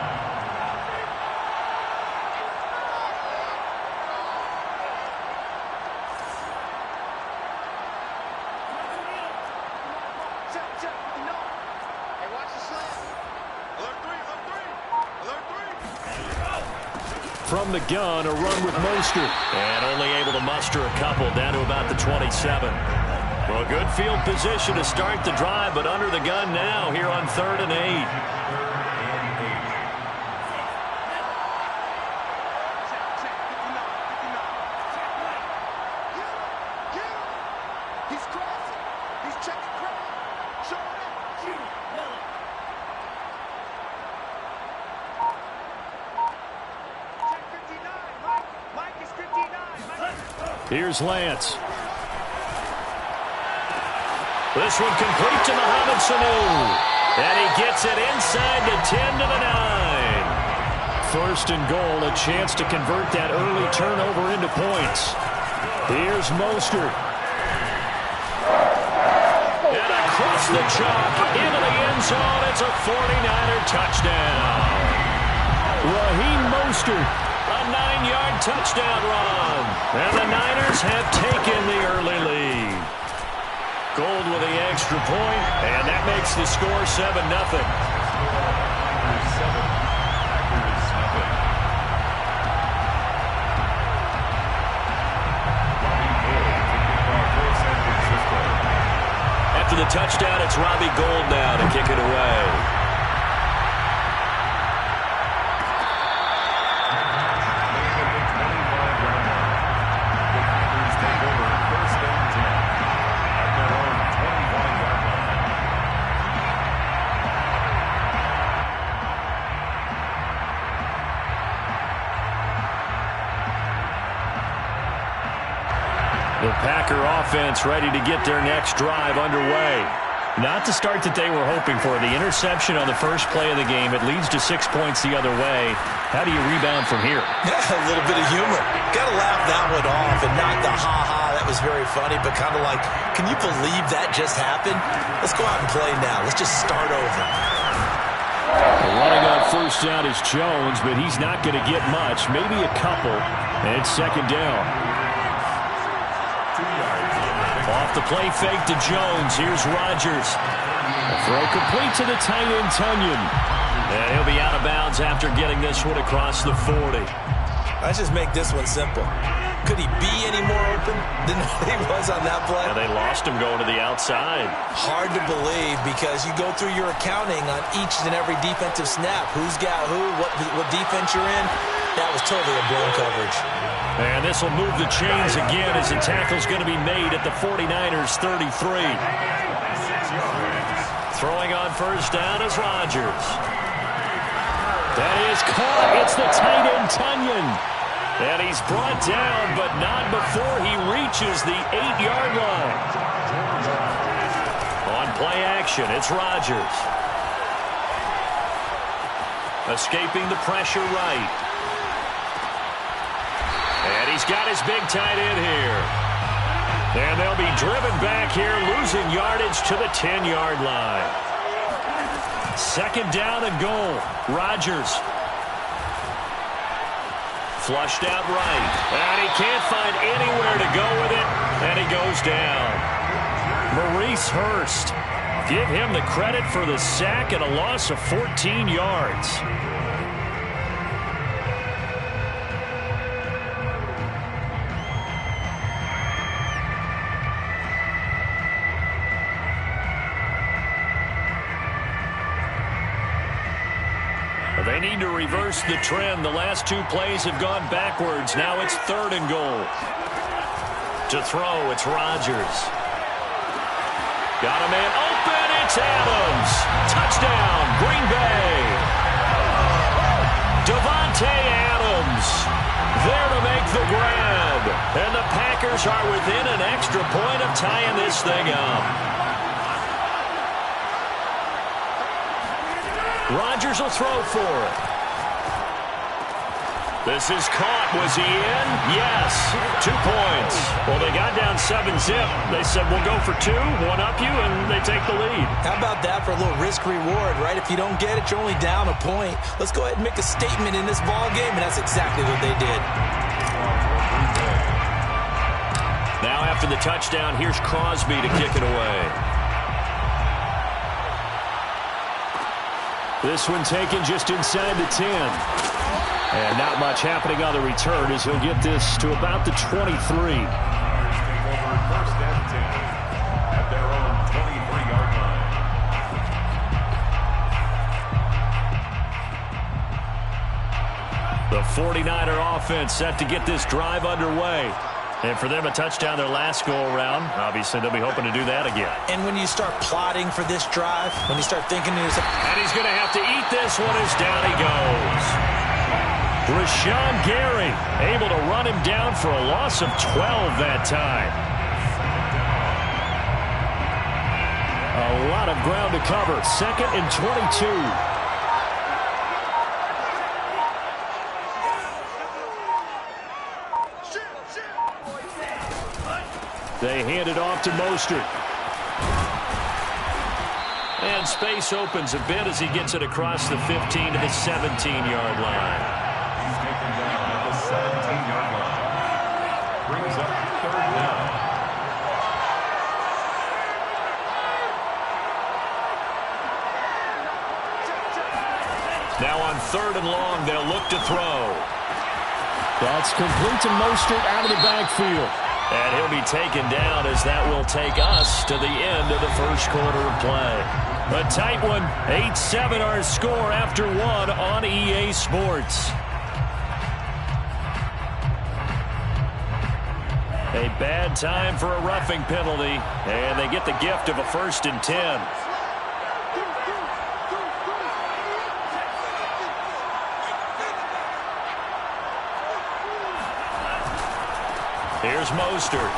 From the gun, a run with Mostert. And only able to muster a couple down to about the 27. Well, good field position to start the drive, but under the gun now here on 3rd and 8. Here's Lance. This one complete to Mohamed Sanu. And he gets it inside the 10 to the 9. First and goal, a chance to convert that early turnover into points. Here's Mostert. And across the chalk into the end zone. It's a 49er touchdown. Raheem Mostert. A 9-yard touchdown run. And the Niners have taken the early lead. Gold with the extra point, and that makes the score 7-0. After the touchdown, it's Robbie Gould now to kick it away. The Packer offense ready to get their next drive underway. Not the start that they were hoping for. The interception on the first play of the game. It leads to 6 points the other way. How do you rebound from here? Yeah, a little bit of humor. Got to laugh that one off and not the ha-ha. That was very funny, but kind of like, can you believe that just happened? Let's go out and play now. Let's just start over. Running on first down is Jones, but he's not going to get much. Maybe a couple. And it's second down. Off the play fake to Jones. Here's Rodgers. A throw complete to the tight end, Tunyon. And he'll be out of bounds after getting this one across the 40. Let's just make this one simple. Could he be any more open than he was on that play? And they lost him going to the outside. Hard to believe because you go through your accounting on each and every defensive snap. Who's got who, what defense you're in. That was totally a blown coverage. And this will move the chains again as the tackle's going to be made at the 49ers 33. Throwing on first down is Rodgers. That is caught. It's the tight end, Tunyon. And he's brought down, but not before he reaches the 8-yard line. On Play action. It's Rodgers. Escaping the pressure right. And he's got his big tight end here. And they'll be driven back here, losing yardage to the 10-yard line. Second down and goal. Rodgers. Flushed out right. And he can't find anywhere to go with it. And he goes down. Maurice Hurst. Give him the credit for the sack and a loss of 14 yards. They need to reverse the trend. The last two plays have gone backwards. Now it's third and goal. To throw, it's Rodgers. Got a man open. It's Adams. Touchdown, Green Bay. Davante Adams there to make the grab. And the Packers are within an extra point of tying this thing up. Rodgers will throw for it. This is caught. Was he in? Yes. 2 points. Well, they got down 7-zip. They said, we'll go for 2, one up you, and they take the lead. How about that for a little risk-reward, right? If you don't get it, you're only down a point. Let's go ahead and make a statement in this ball game, and that's exactly what they did. Now after the touchdown, here's Crosby to kick it away. This one taken just inside the 10. And not much happening on the return as he'll get this to about the 23. Take over first and 10 at their own 23-yard line. The 49er offense set to get this drive underway. And for them, a touchdown their last go-around. Obviously, they'll be hoping to do that again. And when you start plotting for this drive, when you start thinking to yourself, and he's going to have to eat this one as down he goes. Rashawn Gary able to run him down for a loss of 12 that time. A lot of ground to cover. Second and 22. They hand it off to Mostert. And space opens a bit as he gets it across the 15 to the 17-yard line. He's taken down at the 17-yard line. Brings up third down. Now on third and long, they'll look to throw. That's complete to Mostert out of the backfield. And he'll be taken down as that will take us to the end of the first quarter of play. A tight one. 8-7 our score after one on EA Sports. A bad time for a roughing penalty. And they get the gift of a 1st and 10. Here's Mostert.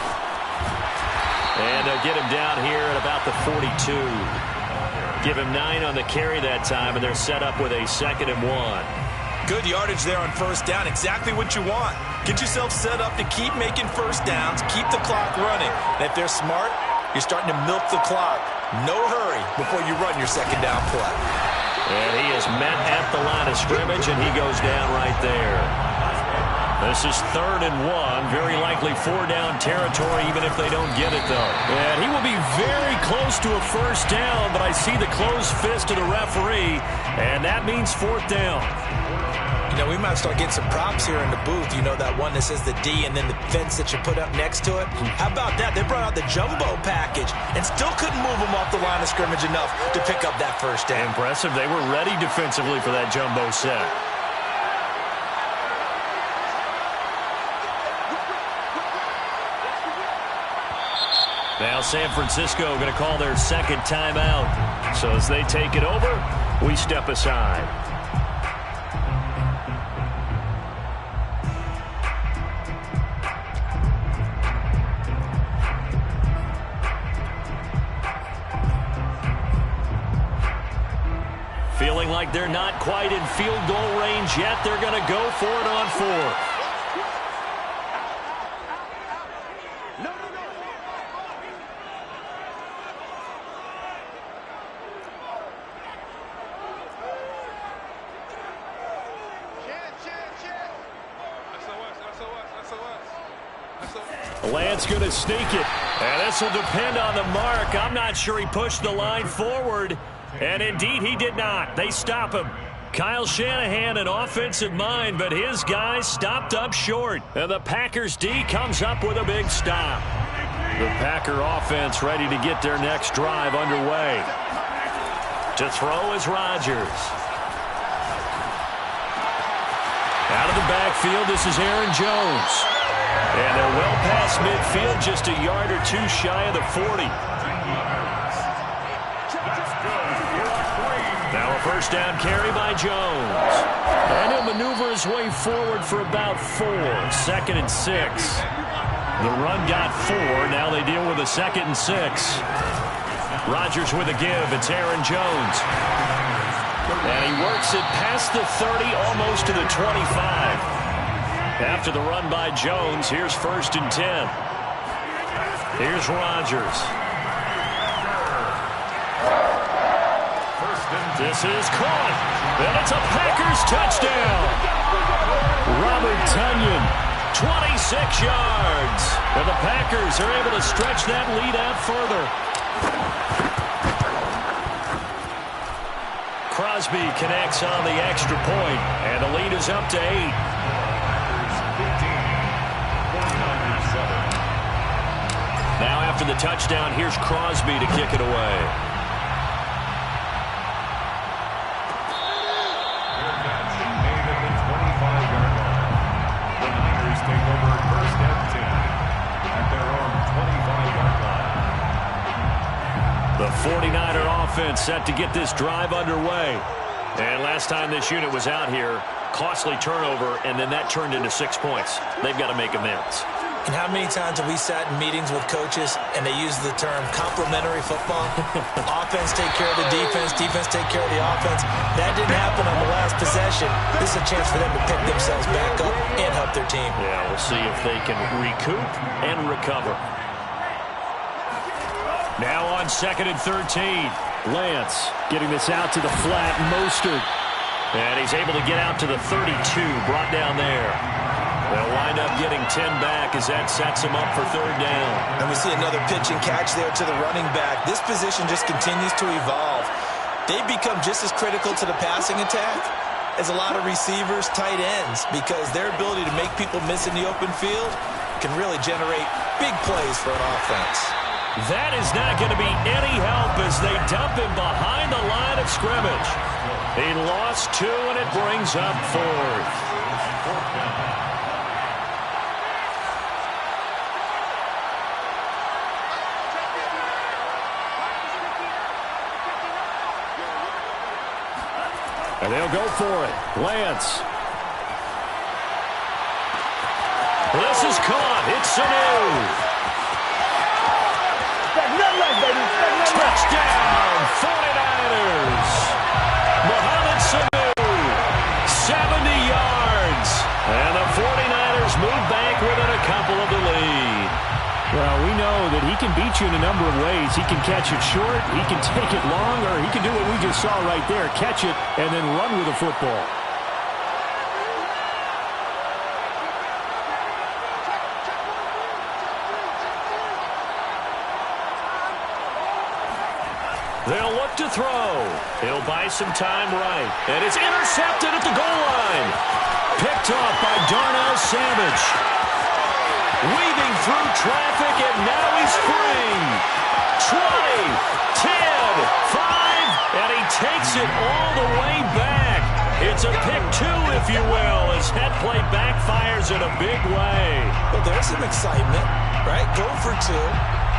And they'll get him down here at about the 42. Give him 9 on the carry that time, and they're set up with a 2nd and 1. Good yardage there on first down. Exactly what you want. Get yourself set up to keep making first downs, keep the clock running. And if they're smart, you're starting to milk the clock. No hurry before you run your second down play. And he is met at the line of scrimmage, and he goes down right there. This is 3rd and 1. Very likely 4-down territory, even if they don't get it, though. And he will be very close to a 1st down, but I see the closed fist of the referee, and that means 4th down. you know, we might start getting some props here in the booth. You know, that one that says the D and then the fence that you put up next to it. How about that? They brought out the jumbo package and still couldn't move them off the line of scrimmage enough to pick up that 1st down. Impressive. They were ready defensively for that jumbo set. Now San Francisco going to call their 2nd timeout. So as they take it over, we step aside. Feeling like they're not quite in field goal range yet. They're going to go for it on fourth. Lance going to sneak it, and this will depend on the mark. I'm not sure he pushed the line forward, and indeed he did not. They stop him. Kyle Shanahan, an offensive mind, but his guys stopped up short, and the Packers D comes up with a big stop. The Packer offense ready to get their next drive underway. To throw is Rodgers. Out of the backfield, this is Aaron Jones. And they're well past midfield, just a yard or two shy of the 40. Now a first down carry by Jones. And he'll maneuver his way forward for about 4. 2nd and 6. The run got 4. Now they deal with a 2nd and 6. Rodgers with a give. It's Aaron Jones. And he works it past the 30, almost to the 25. After the run by Jones, here's 1st and 10. Here's Rodgers. This is caught. And it's a Packers touchdown. Robert Tonyan, 26 yards. And the Packers are able to stretch that lead out further. Crosby connects on the extra point, and the lead is up to 8. Now after the touchdown, here's Crosby to kick it away. Fair catch made at the 25-yard line. The Niners take over 1st and 10 at their own 25-yard line. The 49er offense set to get this drive underway. And last time this unit was out here, costly turnover, and then that turned into 6 points. They've got to make amends. And how many times have we sat in meetings with coaches and they use the term complementary football? Offense take care of the defense, defense take care of the offense. That didn't happen on the last possession. This is a chance for them to pick themselves back up and help their team. Yeah, we'll see if they can recoup and recover. Now on 2nd and 13. Lance getting this out to the flat. Mostert. And he's able to get out to the 32. Brought down there. They'll wind up getting 10 back as that sets him up for 3rd down. And we see another pitch and catch there to the running back. This position just continues to evolve. They've become just as critical to the passing attack as a lot of receivers, tight ends, because their ability to make people miss in the open field can really generate big plays for an offense. That is not going to be any help as they dump him behind the line of scrimmage. He lost 2, and it brings up 4th. And they'll go for it. Lance. This is caught. It's Sanu. Touchdown, 49ers. Mohamed Sanu, 70 yards. And the 49ers move back within a couple of the lead. Well, we know that he can beat you in a number of ways. He can catch it short, he can take it long, or he can do what we just saw right there, catch it and then run with the football. They'll look to throw. He'll buy some time right. And it's intercepted at the goal line. Picked off by Darnell Savage. Weaving through traffic, and now he's free. 20, 10, 5, and he takes it all the way back. It's a pick 2, if you will, as head play backfires in a big way. Well, there's some excitement, right? Go for 2.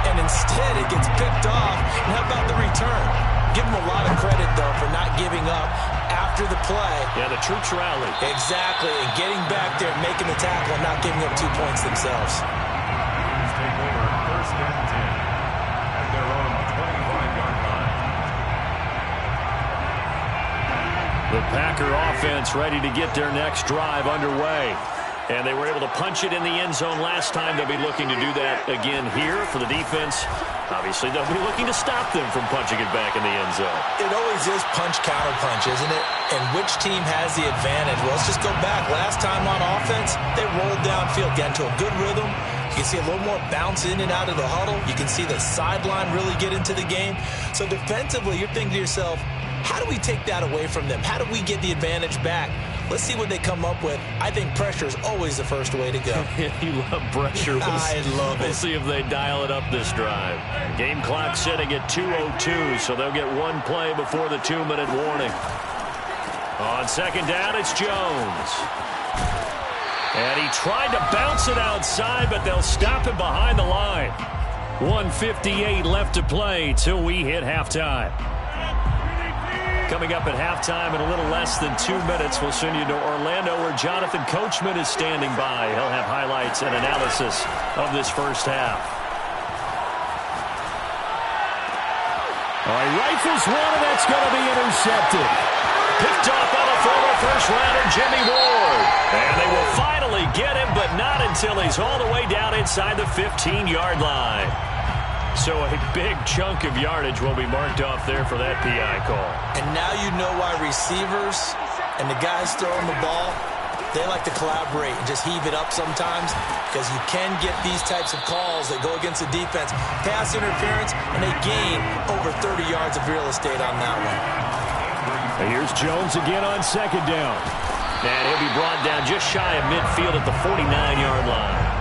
And instead it gets picked off. And how about the return? Give him a lot of credit, though, for not giving up after the play. Yeah, the troops rally. Exactly. And getting back there, making the tackle, and not giving up 2 points themselves. Niners take over 1st and 10 at their own 25-yard line. The Packer offense ready to get their next drive underway. And they were able to punch it in the end zone last time. They'll be looking to do that again here for the defense. Obviously, they'll be looking to stop them from punching it back in the end zone. It always is punch-counter-punch, isn't it? And which team has the advantage? Well, let's just go back. Last time on offense, they rolled downfield, got into a good rhythm. You can see a little more bounce in and out of the huddle. You can see the sideline really get into the game. So defensively, you're thinking to yourself, how do we take that away from them? How do we get the advantage back? Let's see what they come up with. I think pressure is always the first way to go. You love pressure. I love it. We'll see if they dial it up this drive. Game clock setting at 2:02, so they'll get one play before the 2-minute warning. On second down, it's Jones. And he tried to bounce it outside, but they'll stop him behind the line. 1:58 left to play till we hit halftime. Coming up at halftime in a little less than 2 minutes, we'll send you to Orlando where Jonathan Coachman is standing by. He'll have highlights and analysis of this first half. All right, rifles one, and that's going to be intercepted. Picked off by the former first-rounder Jimmy Ward. And they will finally get him, but not until he's all the way down inside the 15-yard line. So a big chunk of yardage will be marked off there for that PI call. And now you know why receivers and the guys throwing the ball, they like to collaborate and just heave it up sometimes, because you can get these types of calls that go against the defense. Pass interference, and they gain over 30 yards of real estate on that one. And here's Jones again on second down. And he'll be brought down just shy of midfield at the 49-yard line.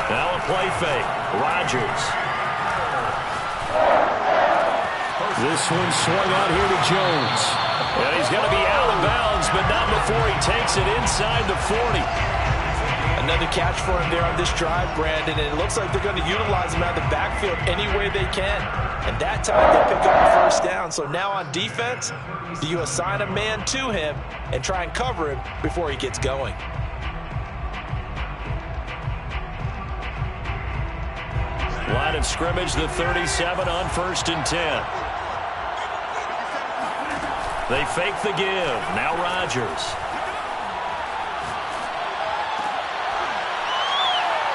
Now a play fake. Rodgers. This one swung out here to Jones. And he's going to be out of bounds, but not before he takes it inside the 40. Another catch for him there on this drive, Brandon, and it looks like they're going to utilize him out of the backfield any way they can. And that time they pick up the first down. So now on defense, do you assign a man to him and try and cover him before he gets going? Line of scrimmage, the 37 on 1st and 10. They fake the give. Now Rodgers.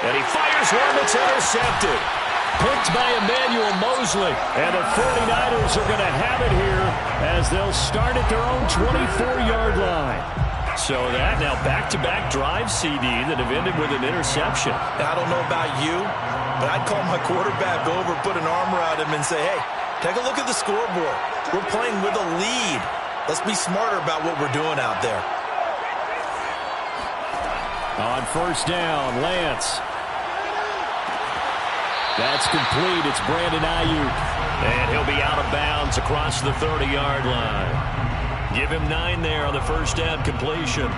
And he fires one that's intercepted. Picked by Emmanuel Mosley. And the 49ers are going to have it here as they'll start at their own 24-yard line. So that now back-to-back drive CD that have ended with an interception. Now, I don't know about you, but I'd call my quarterback over, put an arm around him, and say, hey, take a look at the scoreboard. We're playing with a lead. Let's be smarter about what we're doing out there. On first down, Lance. That's complete. It's Brandon Ayuk. And he'll be out of bounds across the 30-yard line. Give him 9 there on the first down completion.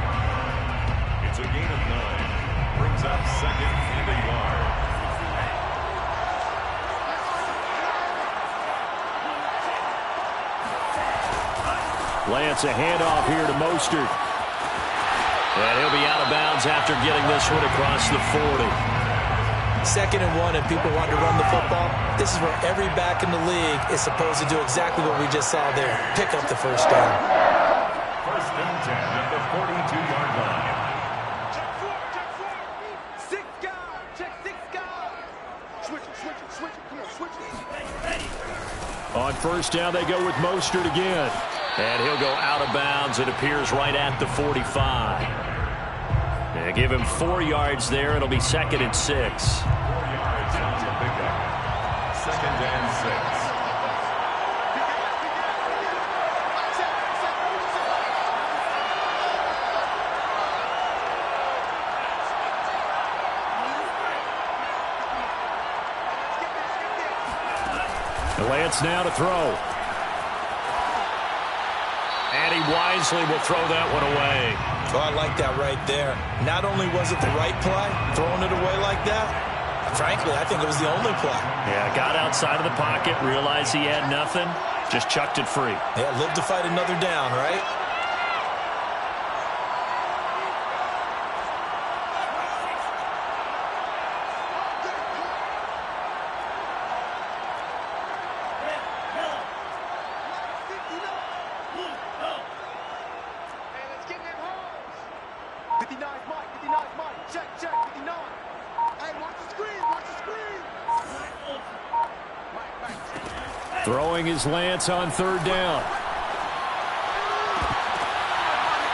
It's a gain of 9. Brings up second and a yard. Lance, a handoff here to Mostert. And he'll be out of bounds after getting this one across the 40. 2nd and 1, and people want to run the football. This is where every back in the league is supposed to do exactly what we just saw there. Pick up the first down. First and 10 at the 42-yard line. Check 4. 6 guard. Check 6 guard. Switch it. Come on, switch it. On first down, they go with Mostert again. And he'll go out of bounds. It appears right at the 45. And give him 4 yards there. It'll be 2nd and 6. 4 yards on the pickup. 2nd and 6. Lance now to throw. And he wisely will throw that one away. Oh, I like that right there. Not only was it the right play, throwing it away like that, frankly, I think it was the only play. Yeah, got outside of the pocket, realized he had nothing, just chucked it free. Yeah, live to fight another down, right? Throwing his lance on third down.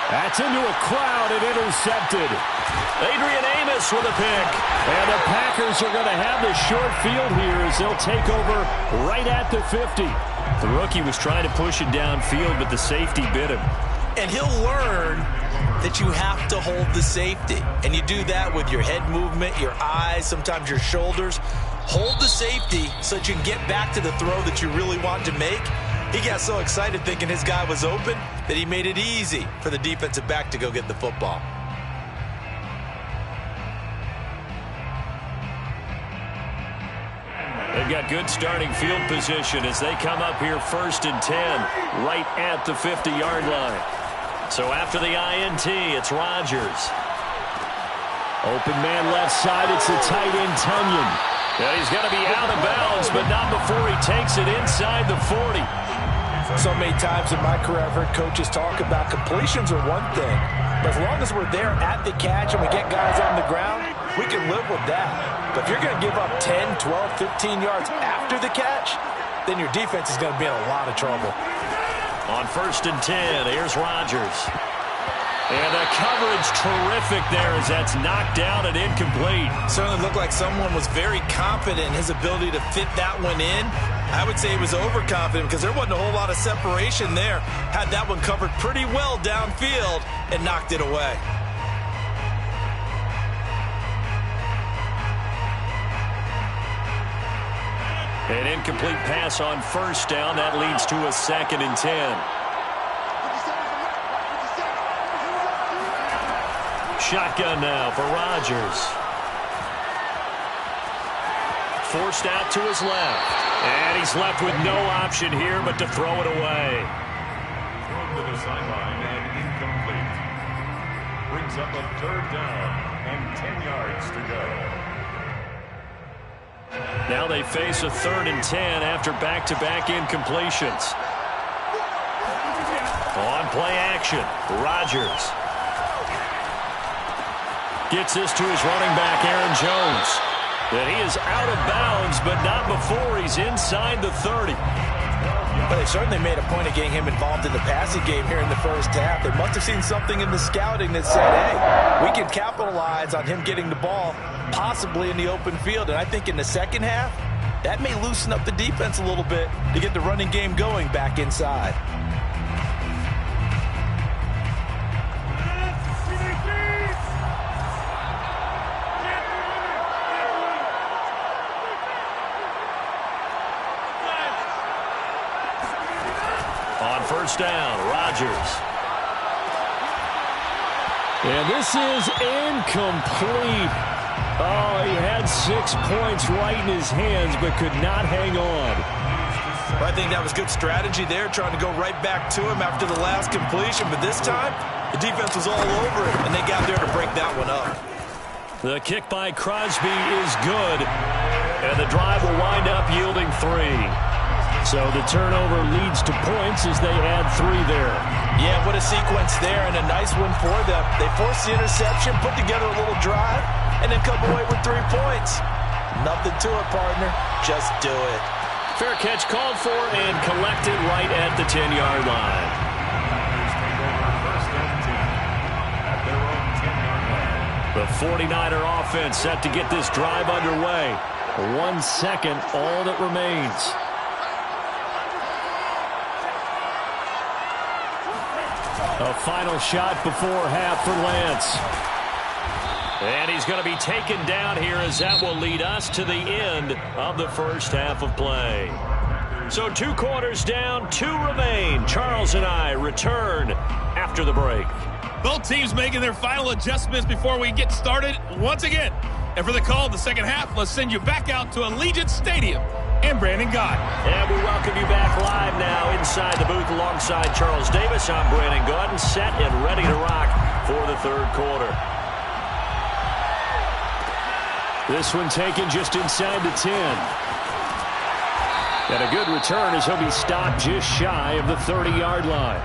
That's into a crowd and intercepted. Adrian Amos with a pick. And the Packers are going to have the short field here as they'll take over right at the 50. The rookie was trying to push it downfield, but the safety bit him. And he'll learn that you have to hold the safety. And you do that with your head movement, your eyes, sometimes your shoulders. Hold the safety so that you can get back to the throw that you really want to make. He got so excited thinking his guy was open that he made it easy for the defensive back to go get the football. They've got good starting field position as they come up here 1st and 10, right at the 50-yard line. So after the INT, it's Rodgers. Open man left side, it's the tight end Tunyon. And he's going to be out of bounds, but not before he takes it inside the 40. So many times in my career, I've heard coaches talk about completions are one thing, but as long as we're there at the catch and we get guys on the ground, we can live with that. But if you're going to give up 10, 12, 15 yards after the catch, then your defense is going to be in a lot of trouble. On 1st and 10, here's Rodgers. And the coverage terrific there as that's knocked down and incomplete. Certainly looked like someone was very confident in his ability to fit that one in. I would say he was overconfident because there wasn't a whole lot of separation there. Had that one covered pretty well downfield and knocked it away. An incomplete pass on 1st down. That leads to a 2nd and 10. Shotgun now for Rodgers. Forced out to his left. And he's left with no option here but to throw it away. Thrown to the sideline and incomplete. Brings up a 3rd down and 10 yards to go. Now they face a 3rd and 10 after back-to-back incompletions. On play action, Rodgers. Gets this to his running back, Aaron Jones. And he is out of bounds, but not before he's inside the 30. But they certainly made a point of getting him involved in the passing game here in the first half. They must have seen something in the scouting that said, hey, we can capitalize on him getting the ball, possibly in the open field. And I think in the second half, that may loosen up the defense a little bit to get the running game going back inside. On 1st down, Rodgers. And this is incomplete. Oh, he had 6 points right in his hands, but could not hang on. Well, I think that was good strategy there, trying to go right back to him after the last completion. But this time, the defense was all over it, and they got there to break that one up. The kick by Crosby is good, and the drive will wind up yielding 3. So the turnover leads to points as they add 3 there. Yeah, what a sequence there, and a nice one for them. They forced the interception, put together a little drive, and then come away with 3 points. Nothing to it, partner. Just do it. Fair catch called for and collected right at the 10-yard line. The 49er offense set to get this drive underway. 1 second, all that remains. A final shot before half for Lance. And he's going to be taken down here as that will lead us to the end of the first half of play. So 2 quarters down, 2 remain. Charles and I return after the break. Both teams making their final adjustments before we get started once again. And for the call of the second half, let's send you back out to Allegiant Stadium and Brandon Gott. And we welcome you back live now inside the booth alongside Charles Davis. I'm Brandon Gott, set and ready to rock for the 3rd quarter. This one taken just inside the 10. And a good return as he'll be stopped just shy of the 30-yard line.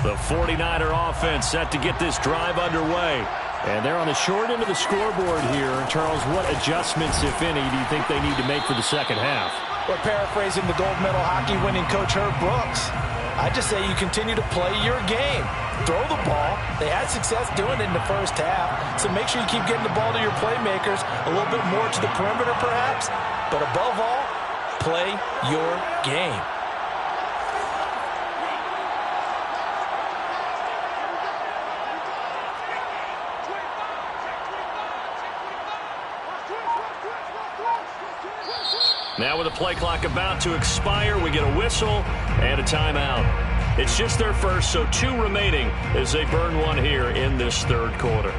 The 49er offense set to get this drive underway. And they're on the short end of the scoreboard here. Charles, what adjustments, if any, do you think they need to make for the second half? We're paraphrasing the gold medal hockey winning coach Herb Brooks. I just say you continue to play your game. Throw the ball. They had success doing it in the first half. So make sure you keep getting the ball to your playmakers, a little bit more to the perimeter perhaps. But above all, play your game. Now with the play clock about to expire, we get a whistle and a timeout. It's just their first, so 2 remaining as they burn one here in this third quarter.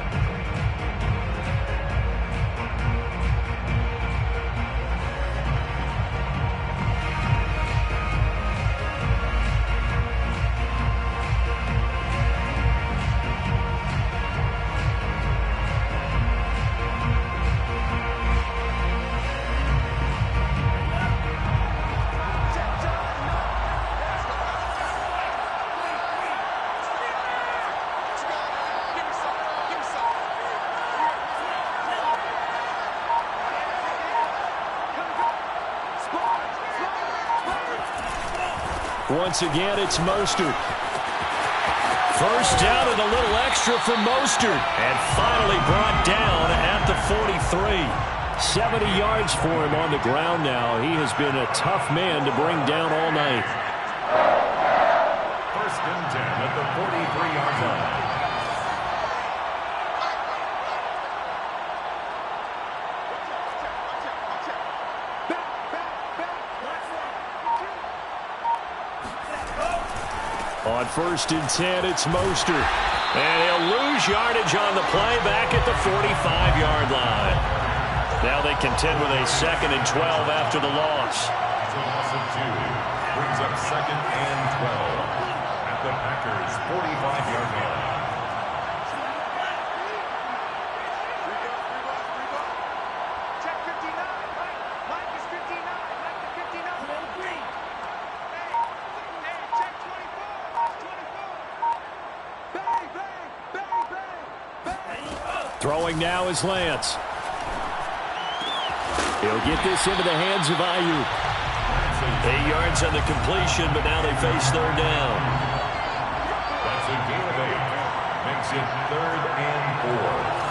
Once again, it's Mostert. First down and a little extra for Mostert. And finally brought down at the 43. 70 yards for him on the ground now. He has been a tough man to bring down all night. First and 10 at the 43-yard line. On first and 10, it's Mostert. And he'll lose yardage on the play back at the 45-yard line. Now they contend with a 2nd and 12 after the loss. It's a loss of 2. Brings up 2nd and 12 at the Packers' 45-yard line. Check 59. Mike is 59. Mike is 59. Hey, check 24. That's 24. Bang, bang, bang, bang, bang. Throwing now is Lance. He'll get this into the hands of Ayuk. 8 yards on the completion, but now they face third down. That's a gain of 8. Makes it 3rd and 4.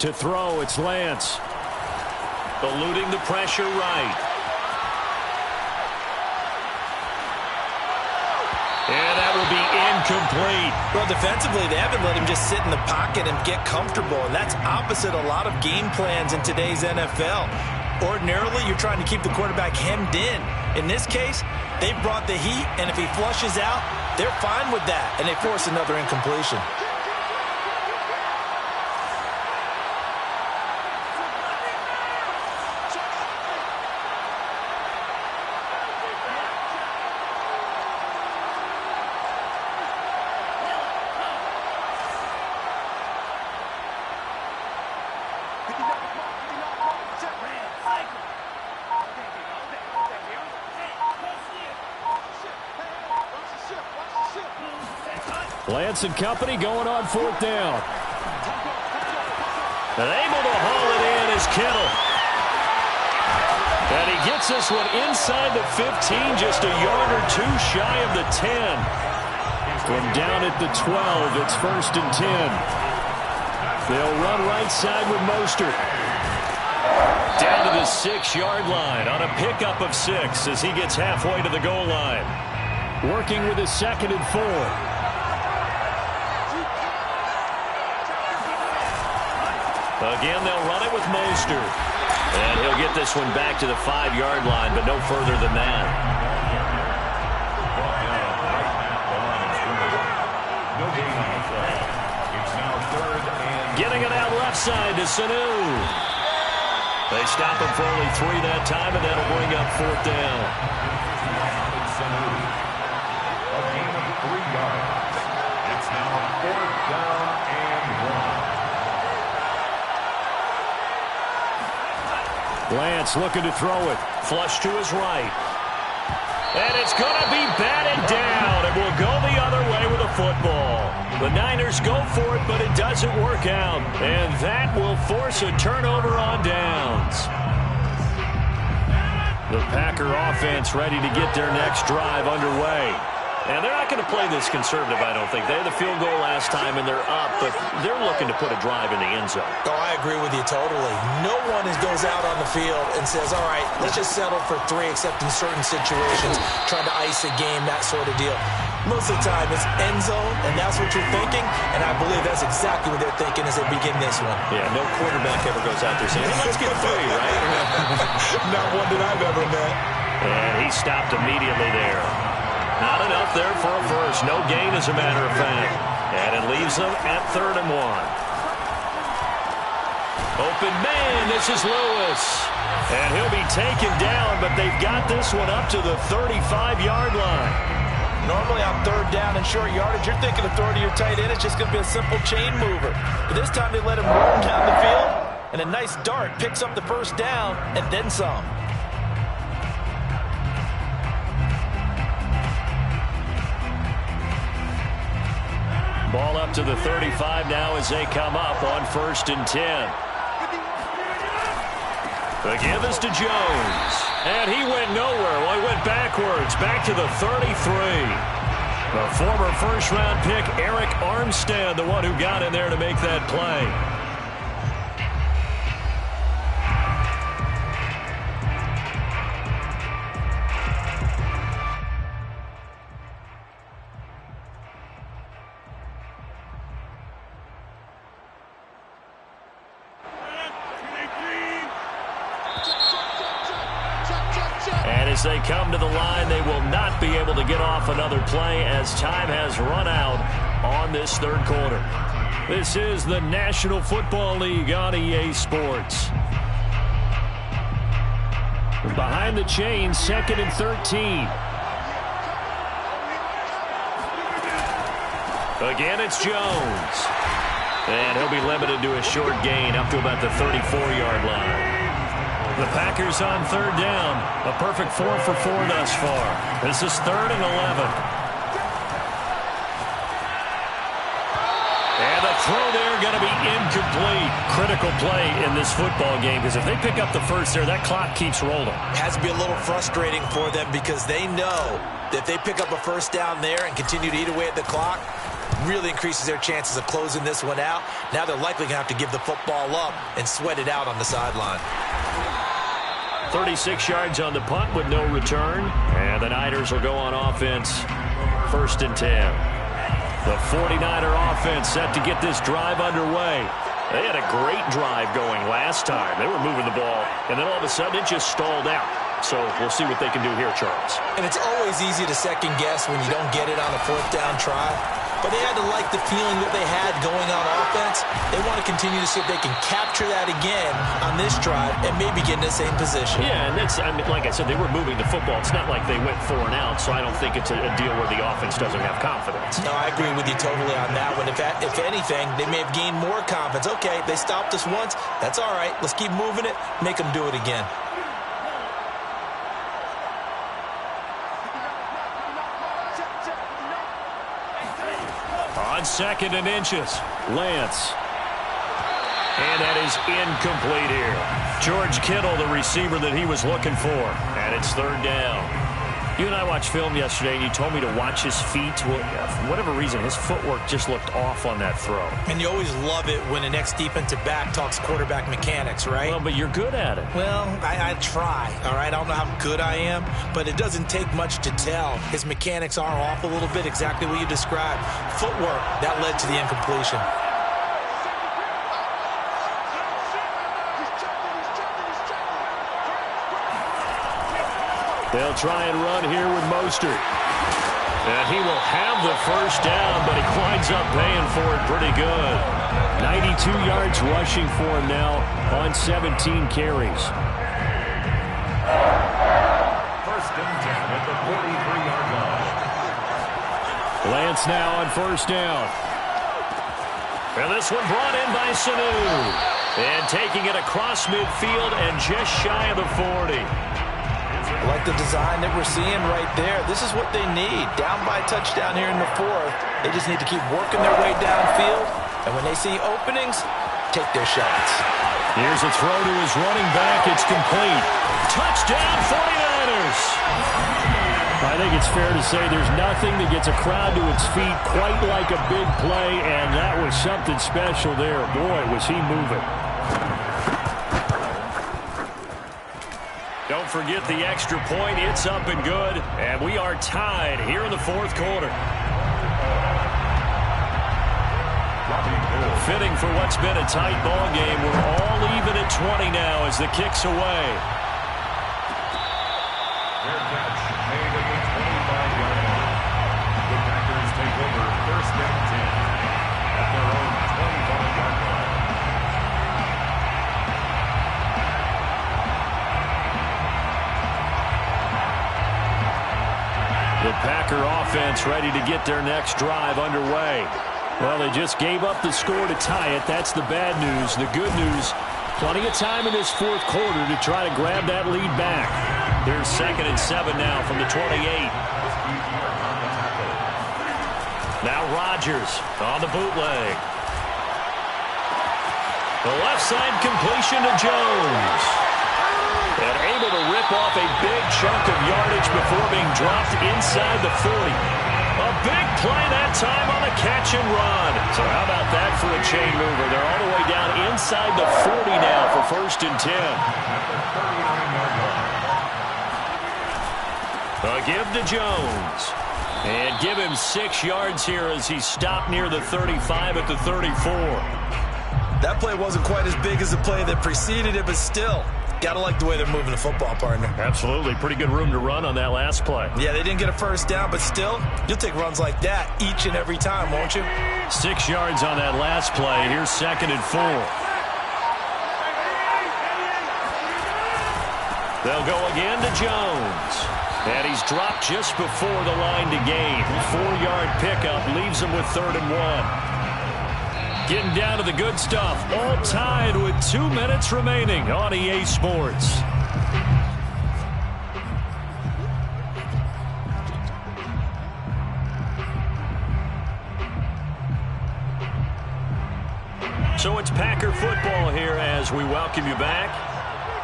To throw, it's Lance. Eluding the pressure right. And that will be incomplete. Well, defensively, they haven't let him just sit in the pocket and get comfortable, and that's opposite a lot of game plans in today's NFL. Ordinarily, you're trying to keep the quarterback hemmed in. In this case, they brought the heat, and if he flushes out, they're fine with that, and they force another incompletion. Lance and company going on 4th down. And able to haul it in is Kittle. And he gets this one inside the 15, just a yard or 2 shy of the 10. From down at the 12, it's 1st and 10. They'll run right side with Mostert. Down to the 6-yard line on a pickup of 6 as he gets halfway to the goal line. Working with his 2nd and 4. Again, they'll run it with Mostert. And he'll get this one back to the 5-yard line, but no further than that. No gain on the play. It's now 3rd and... Getting it out left side to Sanu. They stop him for only 3 that time, and that'll bring up 4th down. A gain of 3 yards. It's now 4th down and 1. Lance looking to throw it. Flush to his right. And it's going to be batted down. It will go the other way with a football. The Niners go for it, but it doesn't work out. And that will force a turnover on downs. The Packer offense ready to get their next drive underway. And they're not going to play this conservative, I don't think. They had the field goal last time, and they're up, but they're looking to put a drive in the end zone. Oh, I agree with you totally. No one goes out on the field and says, all right, let's just settle for 3, except in certain situations, trying to ice a game, that sort of deal. Most of the time, it's end zone, and that's what you're thinking, and I believe that's exactly what they're thinking as they begin this one. Yeah, no quarterback ever goes out there saying, hey, let's get 3, right? Not one that I've ever met. And he stopped immediately there. Not enough there for a first. No gain, as a matter of fact. And it leaves them at 3rd and 1. Open man, this is Lewis. And he'll be taken down, but they've got this one up to the 35-yard line. Normally on 3rd down and short yardage, you're thinking of throwing to your tight end. It's just going to be a simple chain mover. But this time they let him roam down the field, and a nice dart picks up the first down and then some. Ball up to the 35 now as they come up on 1st and 10. The give is to Jones. And he went nowhere. Well, he went backwards, back to the 33. The former first-round pick, Eric Armstead, the one who got in there to make that play. And as they come to the line, they will not be able to get off another play as time has run out on this 3rd quarter. This is the National Football League on EA Sports. Behind the chains, 2nd and 13. Again, it's Jones. And he'll be limited to a short gain up to about the 34-yard line. The Packers on 3rd down. A perfect 4 for 4 thus far. This is 3rd and 11. And the throw there going to be incomplete. Critical play in this football game, because if they pick up the first there, that clock keeps rolling. It has to be a little frustrating for them because they know that if they pick up a first down there and continue to eat away at the clock, really increases their chances of closing this one out. Now they're likely going to have to give the football up and sweat it out on the sideline. 36 yards on the punt with no return. And the Niners will go on offense. 1st and 10. The 49er offense set to get this drive underway. They had a great drive going last time. They were moving the ball, and then all of a sudden it just stalled out. So we'll see what they can do here, Charles. And it's always easy to second guess when you don't get it on a 4th down try. But they had to like the feeling that they had going on offense. They want to continue to see if they can capture that again on this drive and maybe get in the same position. Yeah, and it's, I mean, like I said, they were moving the football. It's not like they went 4 and out, so I don't think it's a deal where the offense doesn't have confidence. No, I agree with you totally on that one. If anything, they may have gained more confidence. Okay, they stopped us once. That's all right. Let's keep moving it. Make them do it again. On 2nd and inches, Lance. And that is incomplete here. George Kittle, the receiver that he was looking for. And it's 3rd down. You and I watched film yesterday, and you told me to watch his feet. Well, for whatever reason, his footwork just looked off on that throw. And you always love it when the next defensive back talks quarterback mechanics, right? Well, but you're good at it. Well, I try, all right? I don't know how good I am, but it doesn't take much to tell. His mechanics are off a little bit, exactly what you described. Footwork, that led to the incompletion. They'll try and run here with Mostert. And he will have the first down, but he winds up paying for it pretty good. 92 yards rushing for him now on 17 carries. First and 10 at the 43-yard line. Lance now on first down. And this one brought in by Sanu. And taking it across midfield and just shy of the 40. I like the design that we're seeing right there. This is what they need. Down by a touchdown here in the fourth. They just need to keep working their way downfield. And when they see openings, take their shots. Here's a throw to his running back. It's complete. Touchdown 49ers. I think it's fair to say there's nothing that gets a crowd to its feet quite like a big play, and that was something special there. Boy, was he moving. Don't forget the extra point. It's up and good, and we are tied here in the fourth quarter. Fitting for what's been a tight ball game. We're all even at 20 now as the kick's away. Their catch made at the 25-yard line. The Packers take over first and 10 at their own 25-yard line. The Packer offense ready to get their next drive underway. Well, they just gave up the score to tie it. That's the bad news. The good news, plenty of time in this fourth quarter to try to grab that lead back. There's 2nd and 7 now from the 28. Now Rodgers on the bootleg. The left side completion to Jones. And able to rip off a big chunk of yardage before being dropped inside the 40. A big play that time on the catch and run. So how about that for a chain mover? They're all the way down inside the 40 now for first and 10. A give to Jones. And give him 6 yards here as he stopped near the 35 at the 34. That play wasn't quite as big as the play that preceded it, but still, gotta like the way they're moving the football, partner. Absolutely. Pretty good room to run on that last play. Yeah, they didn't get a first down, but still, you'll take runs like that each and every time, won't you? 6 yards on that last play. Here's 2nd and 4. They'll go again to Jones. And he's dropped just before the line to gain. 4-yard pickup leaves him with 3rd and 1. Getting down to the good stuff. All tied with 2 minutes remaining on EA Sports. So it's Packer football here as we welcome you back.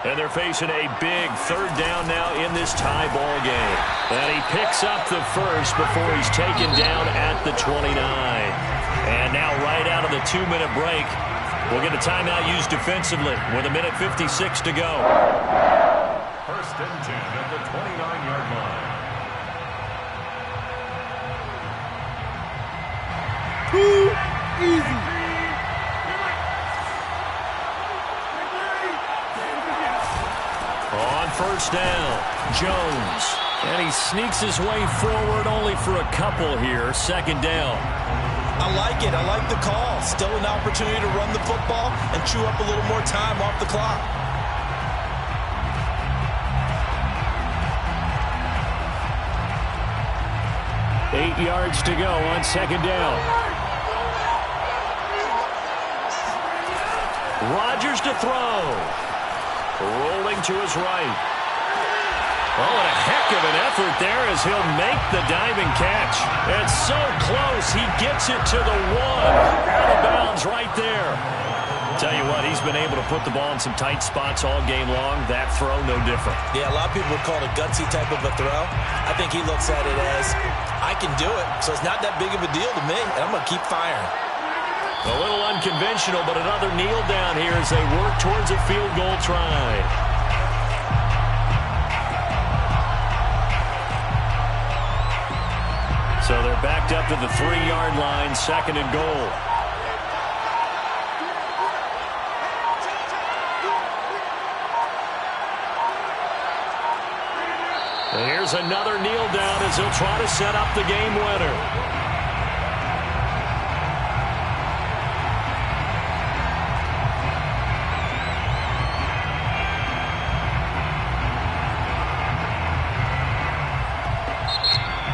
And they're facing a big 3rd down now in this tie ball game. And he picks up the first before he's taken down at the 29. And now right out of the 2-minute break, we'll get a timeout used defensively with 1:56 to go. First and 10 at the 29-yard line. Too easy. On first down, Jones. And he sneaks his way forward only for a couple here. 2nd down. I like it. I like the call. Still an opportunity to run the football and chew up a little more time off the clock. Eight yards to go on 2nd down. Rodgers to throw. Rolling to his right. Oh, and a heck of an effort there as he'll make the diving catch. It's so close, he gets it to the 1. Out of bounds right there. Tell you what, he's been able to put the ball in some tight spots all game long. That throw, no different. Yeah, a lot of people would call it a gutsy type of a throw. I think he looks at it as, I can do it, so it's not that big of a deal to me, and I'm going to keep firing. A little unconventional, but another kneel down here as they work towards a field goal try. So they're backed up to the 3-yard line, 2nd and goal. And here's another kneel down as he'll try to set up the game winner.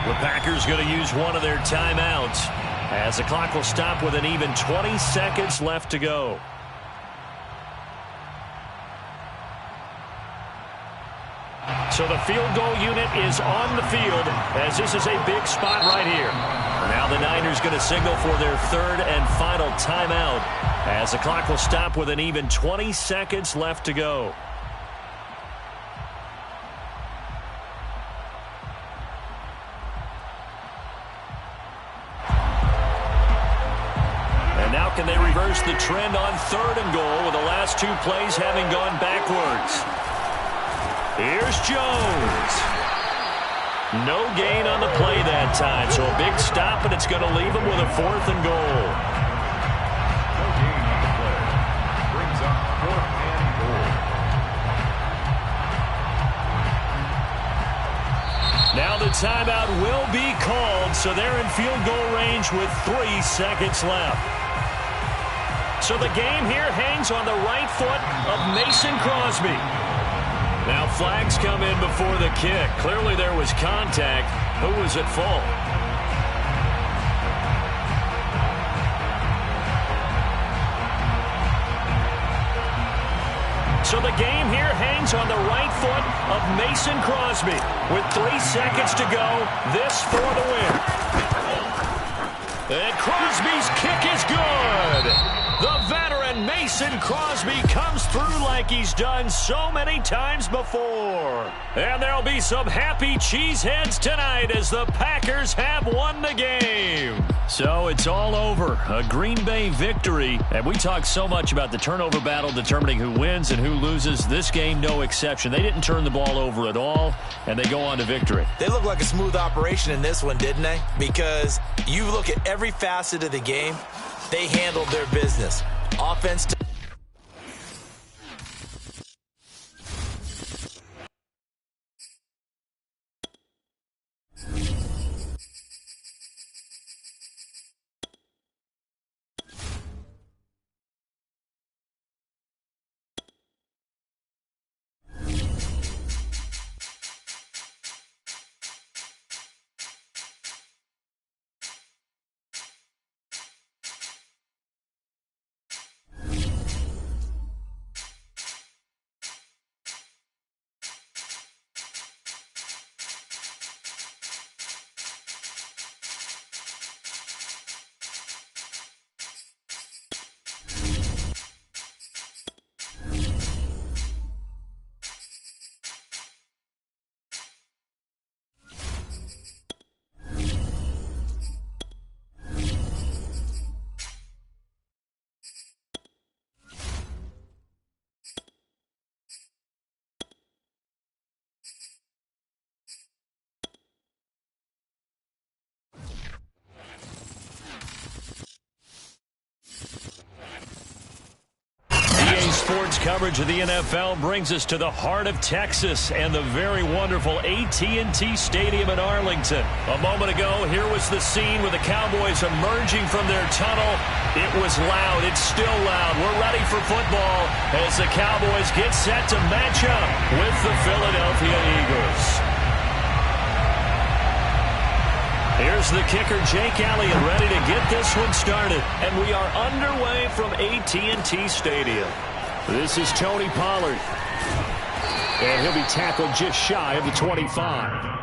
The Packers going to use one of their timeouts as the clock will stop with an even 20 seconds left to go. So the field goal unit is on the field as this is a big spot right here. Now the Niners going to signal for their third and final timeout as the clock will stop with an even 20 seconds left to go. Can they reverse the trend on third and goal with the last two plays having gone backwards? Here's Jones. No gain on the play that time, so a big stop, and it's going to leave him with a fourth and goal. No gain on the play. Brings up 4th and goal. Now the timeout will be called, so they're in field goal range with 3 seconds left. So the game here hangs on the right foot of Mason Crosby. Now flags come in before the kick. Clearly there was contact. Who was at fault? So the game here hangs on the right foot of Mason Crosby. With 3 seconds to go, this for the win. And Crosby's kick is good. The veteran Mason Crosby comes through like he's done so many times before. And there'll be some happy cheeseheads tonight as the Packers have won the game. So it's all over. A Green Bay victory. And we talk so much about the turnover battle determining who wins and who loses. This game, no exception. They didn't turn the ball over at all, and they go on to victory. They look like a smooth operation in this one, didn't they? Because you look at every facet of the game, they handled their business. Offense to Sports coverage of the NFL brings us to the heart of Texas and the very wonderful AT&T Stadium in Arlington. A moment ago, here was the scene with the Cowboys emerging from their tunnel. It was loud. It's still loud. We're ready for football as the Cowboys get set to match up with the Philadelphia Eagles. Here's the kicker, Jake Elliott, ready to get this one started. And we are underway from AT&T Stadium. This is Tony Pollard. And he'll be tackled just shy of the 25.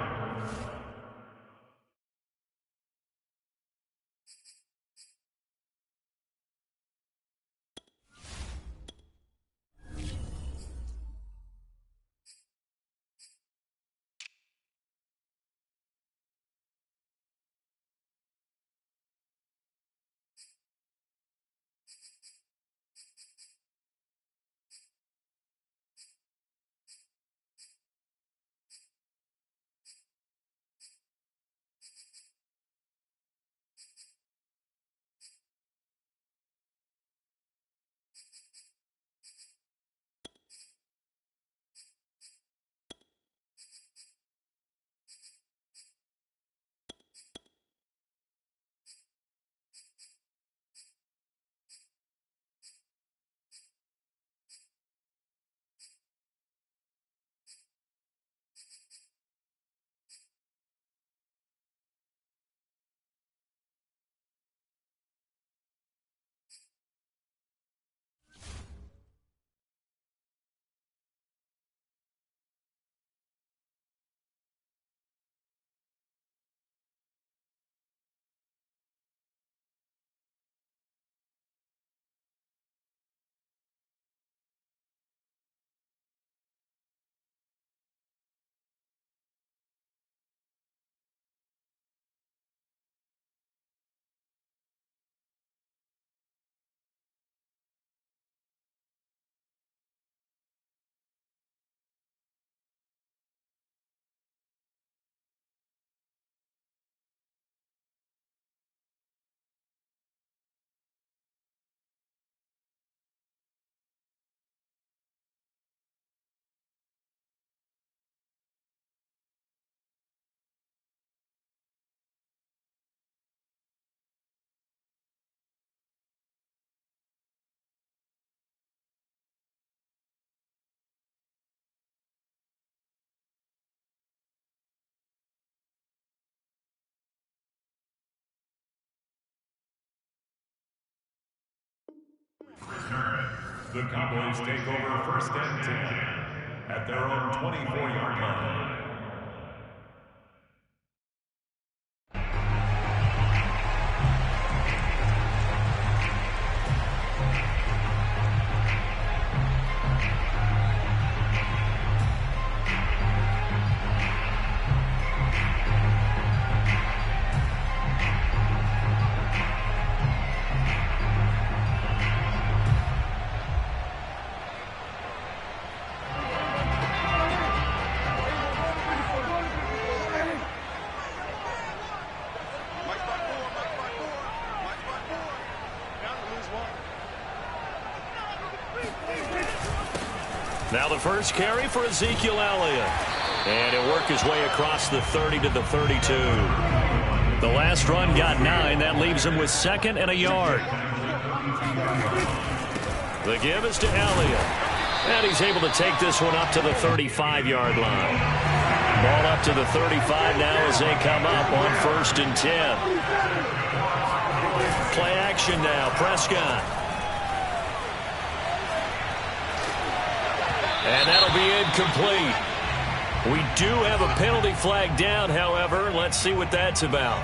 the Cowboys take over 1st and 10 at their own 24-yard line. Now the first carry for Ezekiel Elliott. And he'll work his way across the 30 to the 32. The last run got 9. That leaves him with 2nd and a yard. The give is to Elliott. And he's able to take this one up to the 35-yard line. Ball up to the 35 now as they come up on 1st and 10. Play action now. Prescott. And that'll be incomplete. We do have a penalty flag down, however. Let's see what that's about.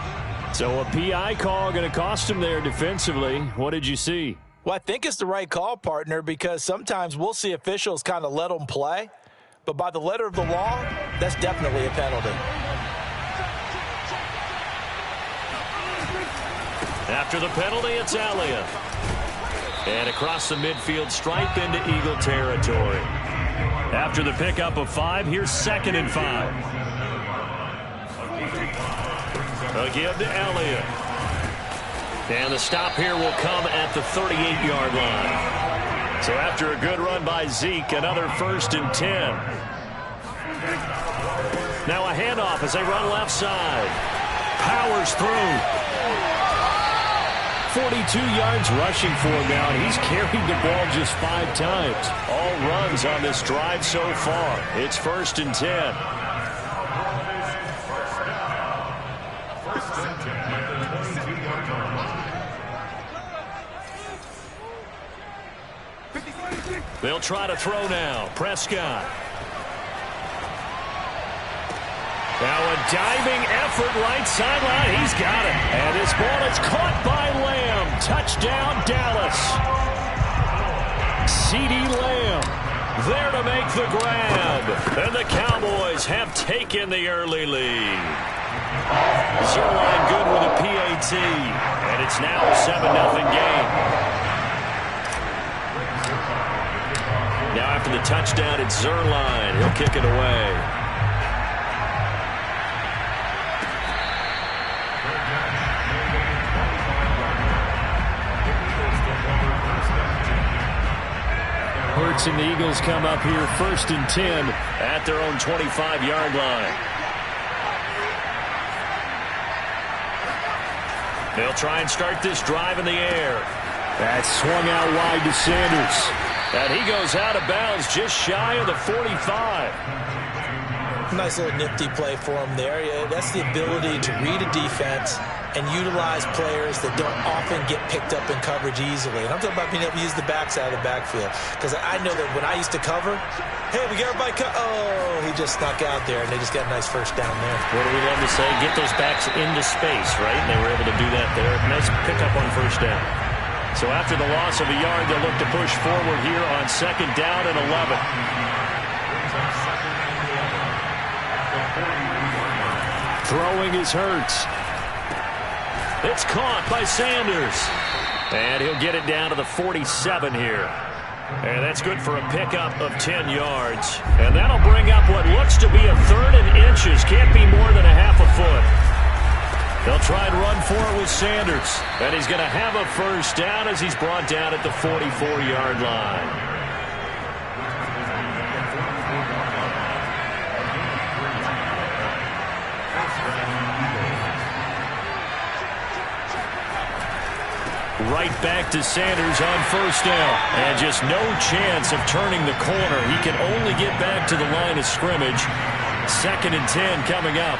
So a PI call going to cost him there defensively. What did you see? Well, I think it's the right call, partner, because sometimes we'll see officials kind of let them play. But by the letter of the law, that's definitely a penalty. After the penalty, it's Elliott. And across the midfield stripe into Eagle territory. After the pickup of 5, here's 2nd and 5. A give to Elliott. And the stop here will come at the 38-yard line. So after a good run by Zeke, another 1st and 10. Now a handoff as they run left side. Powers through. 42 yards rushing for him now, and he's carried the ball just 5 times. All runs on this drive so far. It's 1st and 10. They'll try to throw now. Prescott. Now a diving effort right sideline. He's got it. And his ball is caught by Lamb. Touchdown, Dallas. CeeDee Lamb there to make the grab. And the Cowboys have taken the early lead. Zerline good with a PAT. And it's now a 7-0 game. Now after the touchdown, it's Zerline. He'll kick it away. Hurts and the Eagles come up here 1st and 10 at their own 25-yard line. They'll try and start this drive in the air. That's swung out wide to Sanders. And he goes out of bounds just shy of the 45. Nice little nifty play for him there. Yeah, that's the ability to read a defense and utilize players that don't often get picked up in coverage easily. And I'm talking about being able to use the backside of the backfield. Because I know that when I used to cover, hey, we got everybody oh, he just snuck out there, and they just got a nice 1st down there. What do we love to say? Get those backs into space, right? And they were able to do that there. Nice pickup on 1st down. So after the loss of a yard, they'll look to push forward here on 2nd down and 11. Throwing is Hurts. It's caught by Sanders. And he'll get it down to the 47 here. And that's good for a pickup of 10 yards. And that'll bring up what looks to be a 3rd and inches. Can't be more than a half a foot. They'll try and run for it with Sanders. And he's going to have a 1st down as he's brought down at the 44-yard line. Right back to Sanders on 1st down. And just no chance of turning the corner. He can only get back to the line of scrimmage. 2nd and 10 coming up.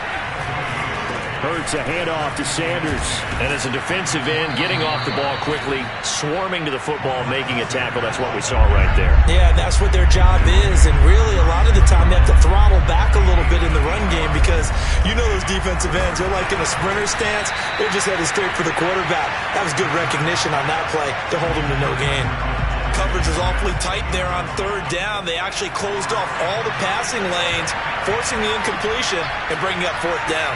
Hurts a handoff to Sanders. And as a defensive end, getting off the ball quickly, swarming to the football, making a tackle. That's what we saw right there. Yeah, that's what their job is. And really, a lot of the time, they have to throttle back a little bit in the run game because you know those defensive ends, they're like in a sprinter stance. They're just headed straight for the quarterback. That was good recognition on that play to hold them to no gain. Coverage was awfully tight there on third down. They actually closed off all the passing lanes, forcing the incompletion and bringing up fourth down.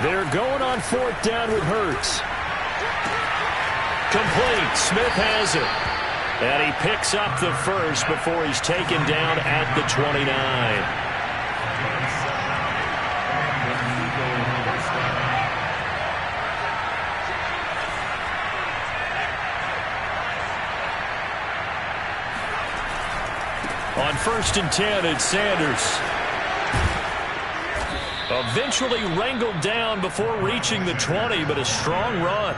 They're going on fourth down with Hurts. Complete. Smith has it. And he picks up the first before he's taken down at the 29. On 1st and 10, it's Sanders. Eventually wrangled down before reaching the 20, but a strong run.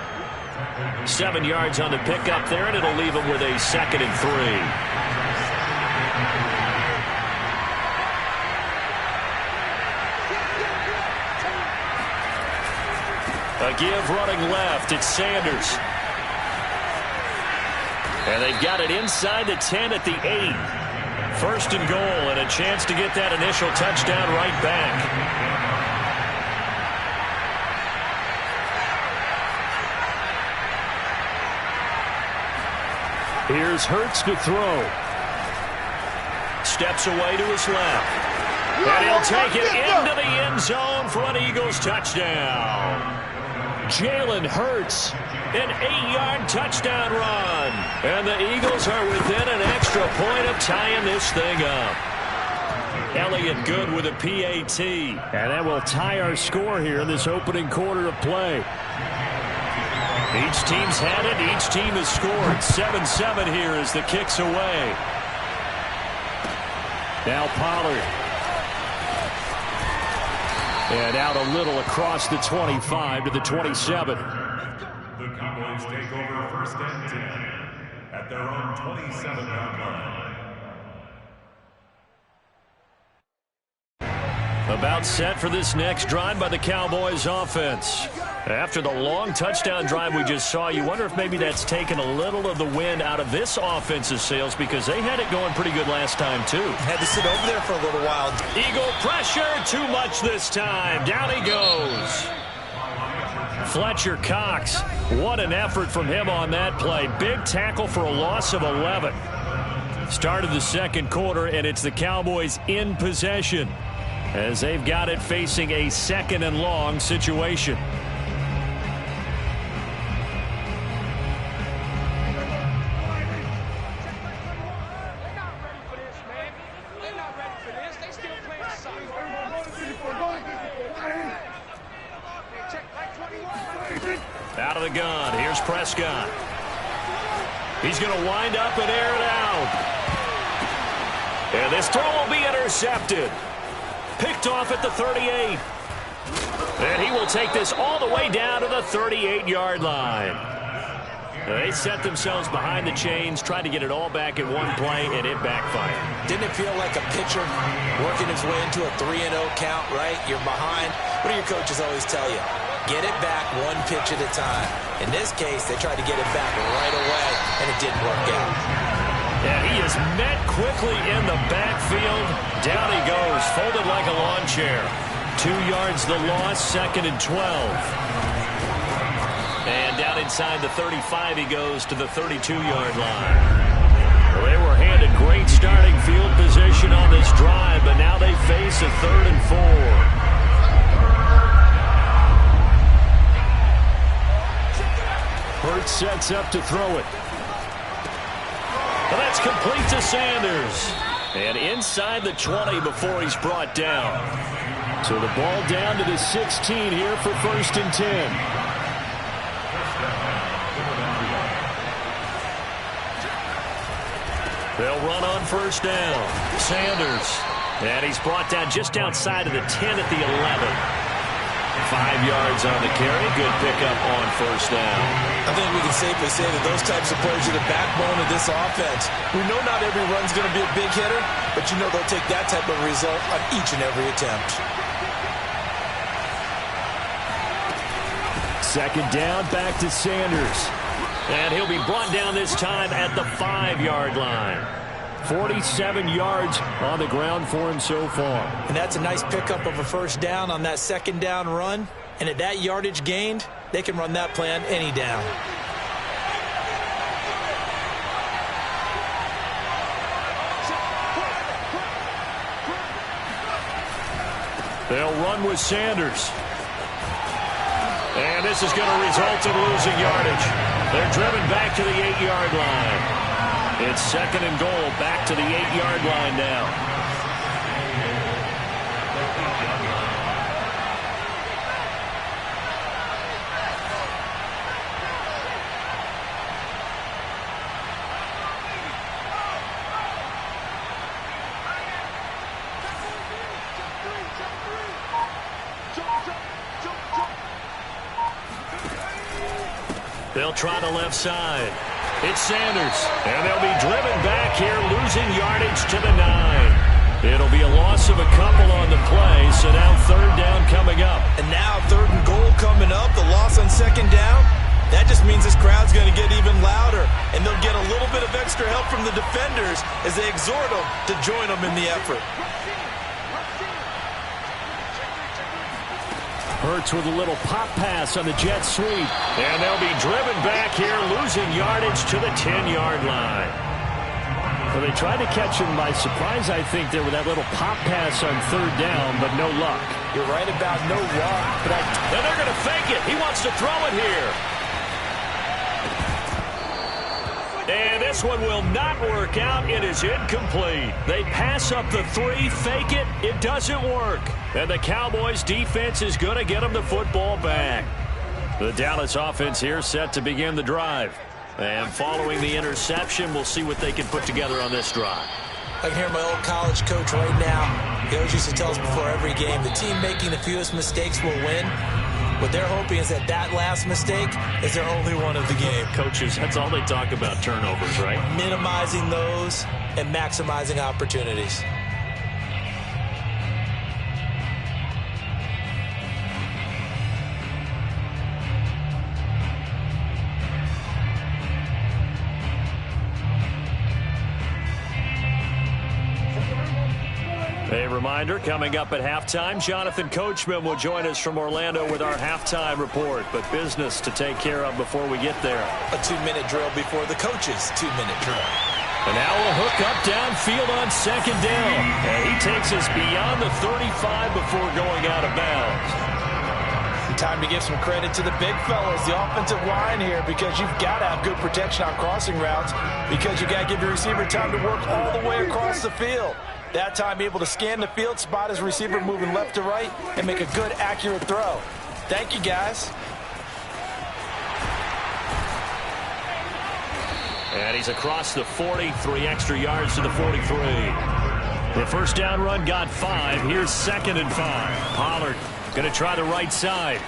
7 yards on the pickup there, and it'll leave him with a 2nd and 3. A give running left. It's Sanders. And they've got it inside the 10 at the 8. 1st and goal, and a chance to get that initial touchdown right back. Here's Hurts to throw. Steps away to his left. And he'll take it into the end zone for an Eagles touchdown. Jalen Hurts, an 8-yard touchdown run. And the Eagles are within an extra point of tying this thing up. Elliott good with a PAT. And that will tie our score here in this opening quarter of play. Each team's had it. Each team has scored. 7-7 here as the kick's away. Now Pollard. And out a little across the 25 to the 27. The Cowboys take over 1st and 10 at their own 27-yard line. About set for this next drive by the Cowboys offense. After the long touchdown drive we just saw, you wonder if maybe that's taken a little of the wind out of this offense's sails because they had it going pretty good last time too. Had to sit over there for a little while. Eagle pressure, too much this time. Down he goes. Fletcher Cox, what an effort from him on that play. Big tackle for a loss of 11. Started the second quarter, and it's the Cowboys in possession as they've got it facing a 2nd and long situation. Out of the gun. Here's Prescott. He's going to wind up and air it out. And this throw will be intercepted. Picked off at the 38. And he will take this all the way down to the 38-yard line. They set themselves behind the chains, tried to get it all back in one play, and it backfired. Didn't it feel like a pitcher working his way into a 3-0 count, right? You're behind. What do your coaches always tell you? Get it back one pitch at a time. In this case, they tried to get it back right away, and it didn't work out. Yeah, he is met quickly in the backfield. Down he goes, folded like a lawn chair. 2 yards the loss, 2nd and 12. And down inside the 35 he goes to the 32-yard line. Well, they were handed great starting field position on this drive, but now they face a 3rd and 4. Hurts sets up to throw it. Well, that's complete to Sanders. And inside the 20 before he's brought down. So the ball down to the 16 here for 1st and 10. They'll run on first down. Sanders. And he's brought down just outside of the 10 at the 11. 5 yards on the carry. Good pickup on first down. I think we can safely say that those types of plays are the backbone of this offense. We know not every run's going to be a big hitter, but you know they'll take that type of result on each and every attempt. Second down, back to Sanders. And he'll be brought down this time at the 5-yard line. 47 yards on the ground for him so far. And that's a nice pickup of a first down on that second down run. And at that yardage gained, they can run that play on any down. They'll run with Sanders. And this is going to result in losing yardage. They're driven back to the 8-yard line. It's second and goal, back to the 8-yard line now. They'll try the left side. It's Sanders, and they'll be driven back here, losing yardage to the 9. It'll be a loss of a couple on the play, so now third down coming up. And now third and goal coming up, the loss on second down. That just means this crowd's going to get even louder, and they'll get a little bit of extra help from the defenders as they exhort them to join them in the effort. Hurts with a little pop pass on the jet sweep. And they'll be driven back here, losing yardage to the 10-yard line. Well, they tried to catch him by surprise, I think, there with that little pop pass on third down, but no luck. You're right about no luck, but and they're going to fake it. He wants to throw it here. And this one will not work out. It is incomplete. They pass up the 3, fake it. It doesn't work. And the Cowboys defense is going to get them the football back. The Dallas offense here set to begin the drive. And following the interception, we'll see what they can put together on this drive. I can hear my old college coach right now. He always used to tell us before every game, the team making the fewest mistakes will win. What they're hoping is that last mistake is their only one of the game. Coaches, that's all they talk about, turnovers, right? Minimizing those and maximizing opportunities. A reminder, coming up at halftime, Jonathan Coachman will join us from Orlando with our halftime report. But business to take care of before we get there. A 2-minute drill before the coach's 2-minute drill. And now a hook up downfield on second down. And he takes us beyond the 35 before going out of bounds. Time to give some credit to the big fellas, the offensive line here, because you've got to have good protection on crossing routes, because you've got to give your receiver time to work all the way across the field. That time able to scan the field, spot his receiver moving left to right, and make a good, accurate throw. Thank you, guys. And he's across the 40, 3 extra yards to the 43. The first down run got 5. Here's second and 5. Pollard going to try the right side.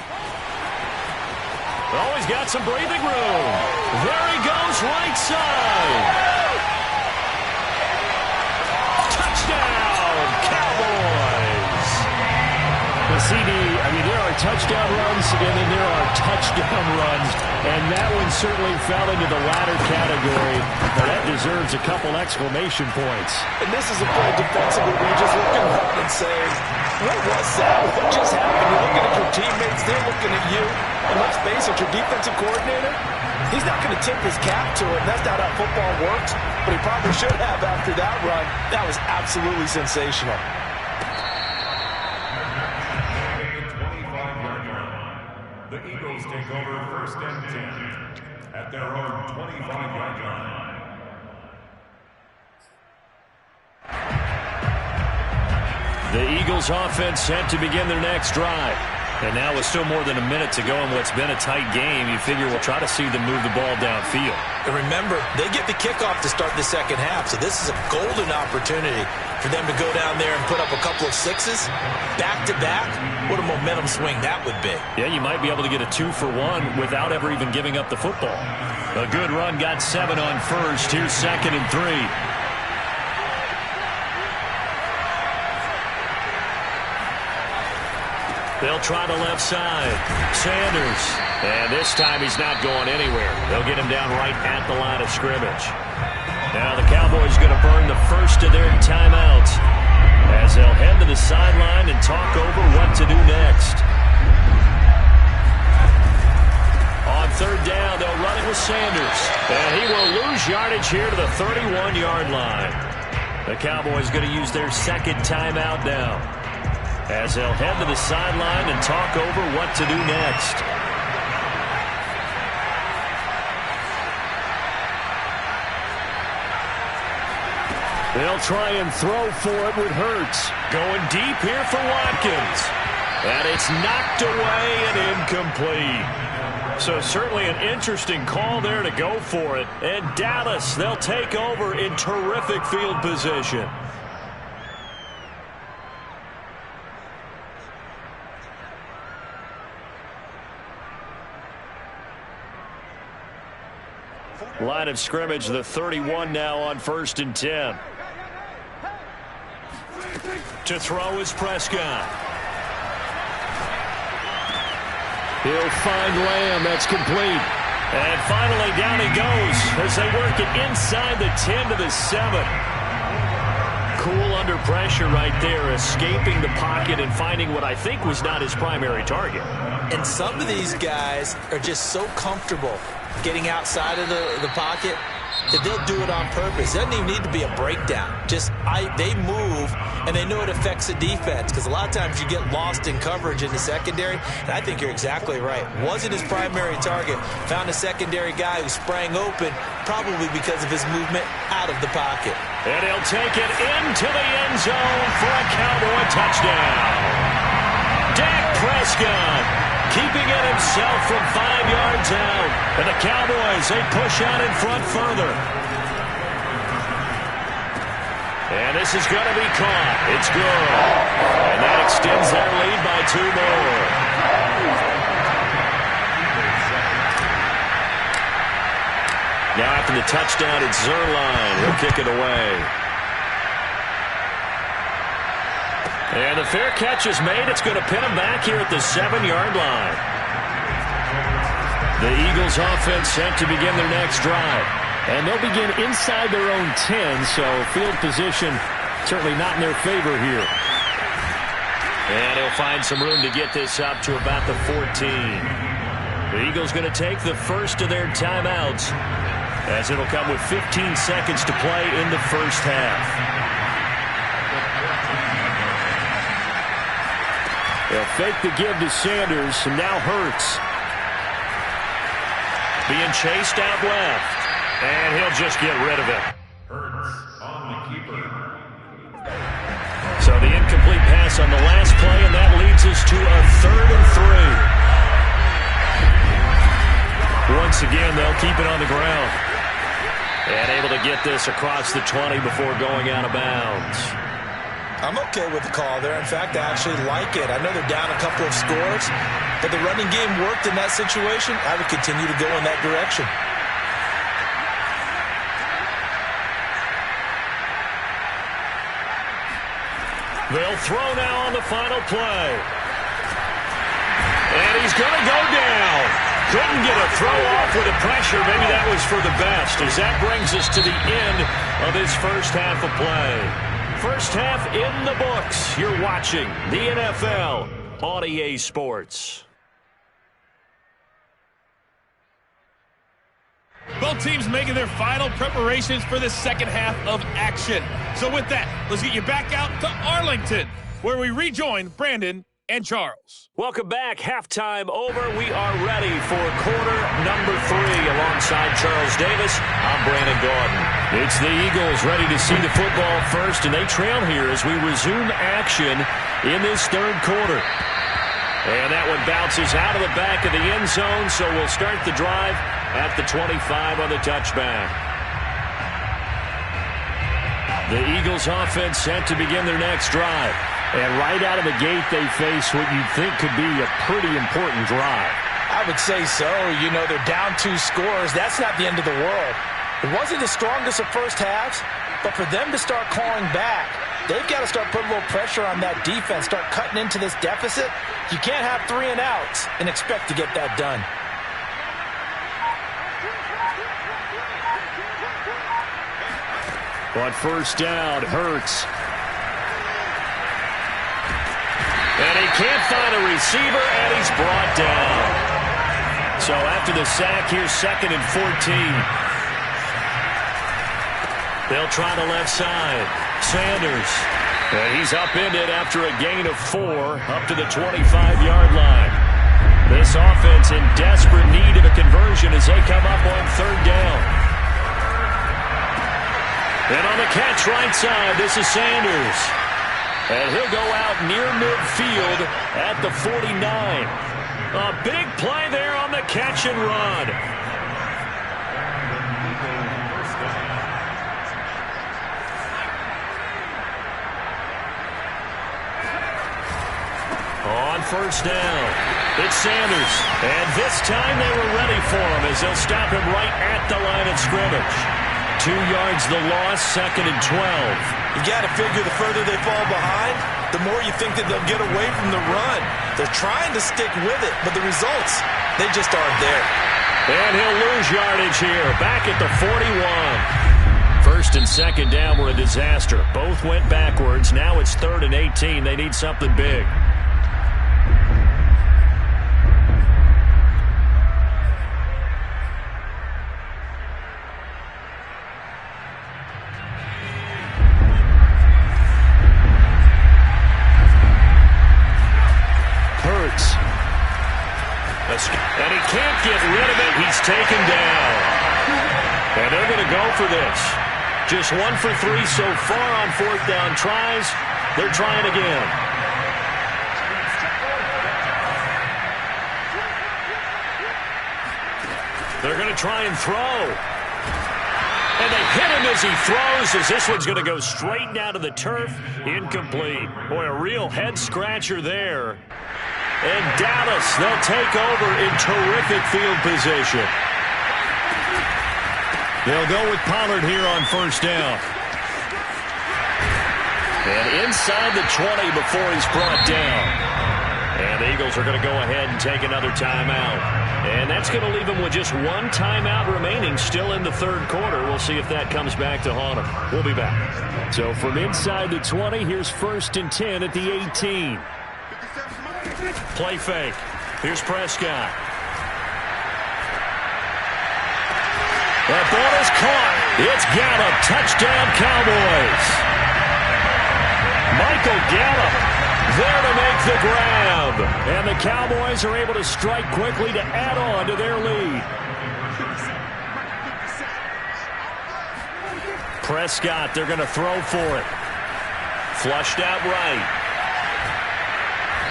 Oh, he's got some breathing room. There he goes, right side. Touchdown, Cowboys. The CD, I mean, there are touchdown runs, and then there are touchdown runs. And that one certainly fell into the latter category. But that deserves a couple exclamation points. And this is a play defensively where you're just looking around and saying, what was that? What just happened? You're looking at your teammates. They're looking at you. And let's face it, your defensive coordinator, he's not going to tip his cap to it. That's not how football works. But he probably should have after that run. That was absolutely sensational. The Eagles take over first and 10 at their own 25-yard line. The Eagles offense set to begin their next drive. And now with still more than a minute to go in what's been a tight game, you figure we'll try to see them move the ball downfield. And remember, they get the kickoff to start the second half, so this is a golden opportunity for them to go down there and put up a couple of sixes back-to-back. What a momentum swing that would be. Yeah, you might be able to get a 2-for-1 without ever even giving up the football. A good run got 7 on first. Here's 2nd and 3. They'll try the left side. Sanders. And this time he's not going anywhere. They'll get him down right at the line of scrimmage. Now the Cowboys going to burn the first of their timeouts as they'll head to the sideline and talk over what to do next. On 3rd down, they'll run it with Sanders. And he will lose yardage here to the 31-yard line. The Cowboys going to use their 2nd timeout now, as they'll head to the sideline and talk over what to do next. They'll try and throw for it with Hurts. Going deep here for Watkins. And it's knocked away and incomplete. So certainly an interesting call there to go for it. And Dallas, they'll take over in terrific field position. Line of scrimmage, the 31 now on 1st and 10. To throw is Prescott. He'll find Lamb. That's complete. And finally down he goes as they work it inside the 10 to the 7. Cool under pressure right there, escaping the pocket and finding what I think was not his primary target. And some of these guys are just so comfortable getting outside of the pocket that they'll do it on purpose. It doesn't even need to be a breakdown. They move, and they know it affects the defense, because a lot of times you get lost in coverage in the secondary, and I think you're exactly right. Wasn't his primary target. Found a secondary guy who sprang open, probably because of his movement out of the pocket. And he'll take it into the end zone for a Cowboy touchdown. Dak Prescott keeping it himself from 5 yards out. And the Cowboys, they push out in front further. And this is going to be caught. It's good. And that extends their lead by 2 more. Now after the touchdown, it's Zerline. He'll kick it away. And the fair catch is made. It's going to pin him back here at the 7-yard line. The Eagles offense set to begin their next drive. And they'll begin inside their own 10, so field position certainly not in their favor here. And he'll find some room to get this up to about the 14. The Eagles going to take the first of their timeouts, as it'll come with 15 seconds to play in the first half. They'll fake the give to Sanders, and now Hurts. Being chased out left, and he'll just get rid of it. Hurts on the keeper. So the incomplete pass on the last play, and that leads us to a 3rd and 3. Once again, they'll keep it on the ground. And able to get this across the 20 before going out of bounds. I'm okay with the call there. In fact, I actually like it. I know they're down a couple of scores, but the running game worked in that situation. I would continue to go in that direction. They'll throw now on the final play. And he's going to go down. Couldn't get a throw off with the pressure. Maybe that was for the best, as that brings us to the end of this first half of play. First half in the books. You're watching the NFL on EA Sports. Both teams making their final preparations for the second half of action. So with that, let's get you back out to Arlington, where we rejoin Brandon and Charles. Welcome back. Halftime over. We are ready for quarter number 3. Alongside Charles Davis, I'm Brandon Gaudin. It's the Eagles ready to see the football first, and they trail here as we resume action in this third quarter. And that one bounces out of the back of the end zone, so we'll start the drive at the 25 on the touchback. The Eagles offense set to begin their next drive. And right out of the gate, they face what you'd think could be a pretty important drive. I would say so. You know, they're down 2 scores. That's not the end of the world. It wasn't the strongest of first halves, but for them to start clawing back, they've got to start putting a little pressure on that defense, start cutting into this deficit. You can't have 3 and outs and expect to get that done. On first down, Hurts. And he can't find a receiver, and he's brought down. So after the sack, here's 2nd and 14. They'll try the left side. Sanders. And he's upended after a gain of 4 up to the 25-yard line. This offense in desperate need of a conversion as they come up on 3rd down. And on the catch right side, this is Sanders. And he'll go out near midfield at the 49. A big play there on the catch and run. On first down, it's Sanders. And this time they were ready for him as they'll stop him right at the line of scrimmage. 2 yards the loss, 2nd and 12. You got to figure the further they fall behind, the more you think that they'll get away from the run. They're trying to stick with it, but the results, they just aren't there. And he'll lose yardage here, back at the 41. 1st and 2nd down were a disaster. Both went backwards. Now it's 3rd and 18. They need something big. And he can't get rid of it. He's taken down. And they're going to go for this. Just 1 for 3 so far on 4th down tries. They're trying again. They're going to try and throw. And they hit him as he throws, as this one's going to go straight down to the turf. Incomplete. Boy, a real head-scratcher there. And Dallas, they'll take over in terrific field position. They'll go with Pollard here on first down. And inside the 20 before he's brought down. And the Eagles are going to go ahead and take another timeout. And that's going to leave them with just 1 timeout remaining still in the 3rd quarter. We'll see if that comes back to haunt them. We'll be back. So from inside the 20, here's 1st and 10 at the 18. Play fake. Here's Prescott. That ball is caught. It's Gallup. Touchdown, Cowboys. Michael Gallup there to make the grab. And the Cowboys are able to strike quickly to add on to their lead. Prescott, they're going to throw for it. Flushed out right.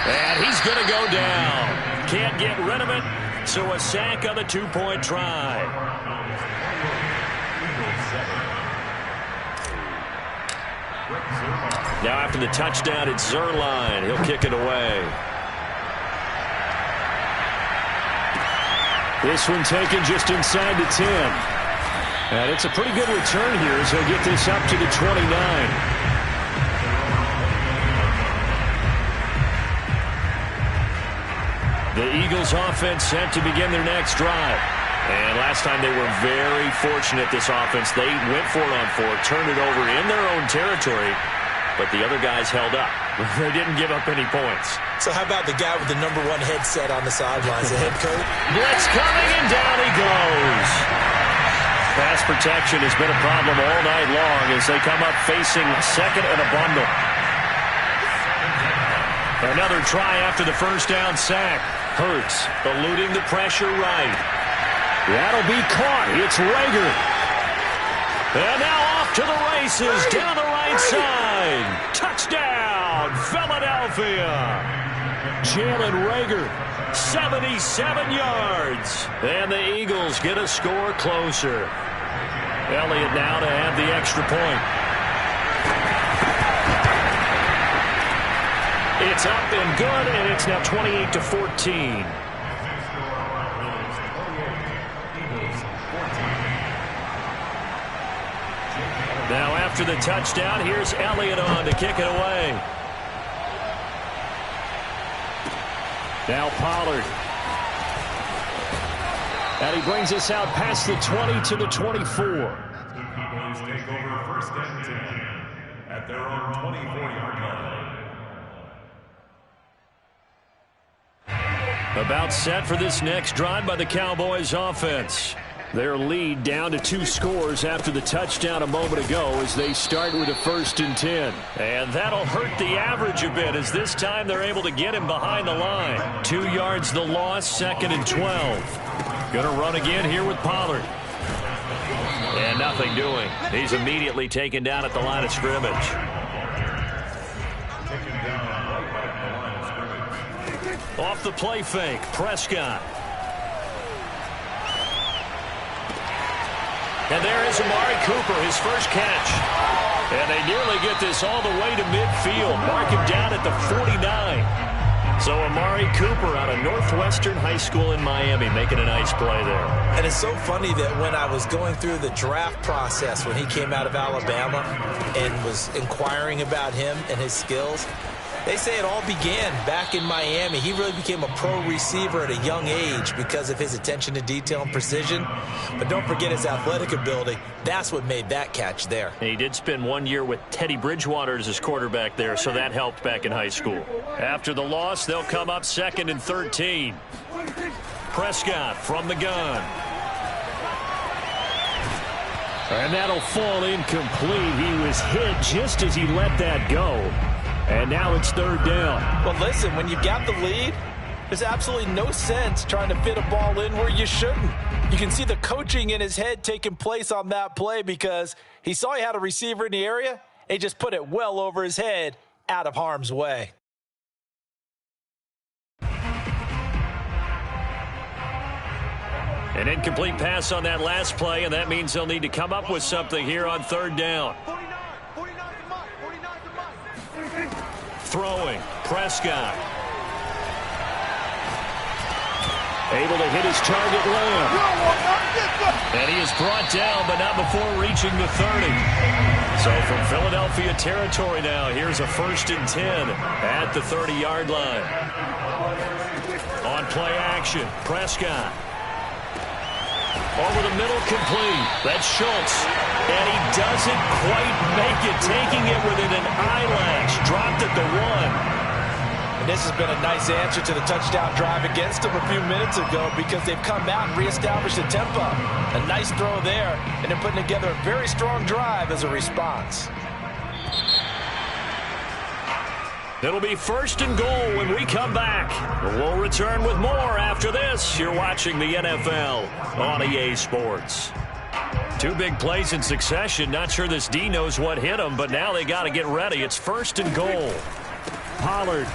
And he's going to go down. Can't get rid of it, so a sack on the 2-point try. Now after the touchdown, it's Zerline. He'll kick it away. This one taken just inside the 10. And it's a pretty good return here as he'll get this up to the 29. The Eagles offense set to begin their next drive. And last time they were very fortunate, this offense. They went for it on 4, turned it over in their own territory, but the other guys held up. They didn't give up any points. So how about the guy with the #1 headset on the sidelines, the head coach? Blitz coming, and down he goes. Pass protection has been a problem all night long as they come up facing 2nd and a bundle. Another try after the first down sack. Hurts eluding the pressure right. That'll be caught. It's Rager. And now off to the races down the right side. Touchdown, Philadelphia. Jalen Reagor, 77 yards. And the Eagles get a score closer. Elliott now to have the extra point. It's up and good, and it's now 28-14. Now after the touchdown, here's Elliott on to kick it away. Now Pollard. And he brings us out past the 20 to the 24. Cowboys take over first and 10 at their own 24-yard line. About set for this next drive by the Cowboys offense. Their lead down to 2 scores after the touchdown a moment ago as they start with a 1st and 10. And that'll hurt the average a bit as this time they're able to get him behind the line. 2 yards the loss, 2nd and 12. Going to run again here with Pollard. And nothing doing. He's immediately taken down at the line of scrimmage. Off the play fake, Prescott. And there is Amari Cooper, his first catch. And they nearly get this all the way to midfield. Mark him down at the 49. So Amari Cooper out of Northwestern High School in Miami making a nice play there. And it's so funny that when I was going through the draft process when he came out of Alabama and was inquiring about him and his skills, they say it all began back in Miami. He really became a pro receiver at a young age because of his attention to detail and precision. But don't forget his athletic ability. That's what made that catch there. And he did spend 1 year with Teddy Bridgewater as his quarterback there, so that helped back in high school. After the loss, they'll come up 2nd and 13. Prescott from the gun. And that'll fall incomplete. He was hit just as he let that go. And now it's 3rd down. Well, listen, when you've got the lead, there's absolutely no sense trying to fit a ball in where you shouldn't. You can see the coaching in his head taking place on that play because he saw he had a receiver in the area, and he just put it well over his head out of harm's way. An incomplete pass on that last play, and that means they'll need to come up with something here on 3rd down. Throwing, Prescott. Able to hit his target Lamb. And he is brought down, but not before reaching the 30. So from Philadelphia territory now, here's a 1st and 10 at the 30-yard line. On play action, Prescott. Over the middle, complete. That's Schultz. And he doesn't quite make it, taking it within an eyelash. Dropped at the 1. And this has been a nice answer to the touchdown drive against them a few minutes ago because they've come out and reestablished the tempo. A nice throw there, and they're putting together a very strong drive as a response. It'll be 1st and goal when we come back. We'll return with more after this. You're watching the NFL on EA Sports. 2 big plays in succession. Not sure this D knows what hit him, but now they got to get ready. It's 1st and goal. Pollard.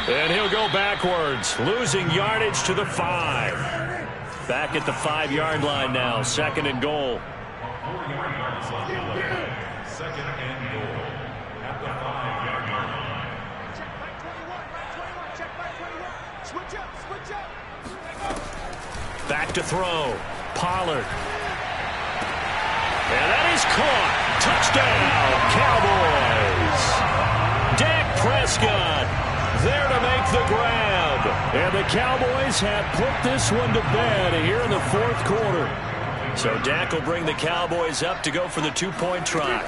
And he'll go backwards, losing yardage to the 5. Back at the 5-yard line now, 2nd and goal. 2nd and goal at the 5-yard line. Back to throw. Pollard. And that is caught. Touchdown, Cowboys. Dak Prescott there to make the grab. And the Cowboys have put this one to bed here in the 4th quarter. So Dak will bring the Cowboys up to go for the 2-point try.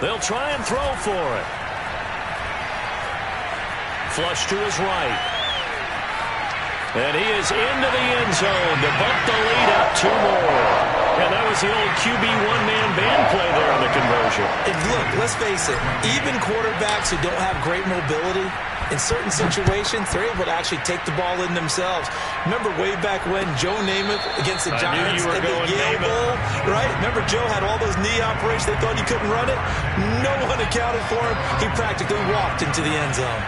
They'll try and throw for it. Flush to his right. And he is into the end zone to bump the lead up 2 more. And that was the old QB one-man band play there on the conversion. And look, let's face it, even quarterbacks who don't have great mobility, in certain situations, they're able to actually take the ball in themselves. Remember way back when Joe Namath against the Giants in the Yale Bowl, right? Remember Joe had all those knee operations. They thought he couldn't run it. No one accounted for him. He practically walked into the end zone.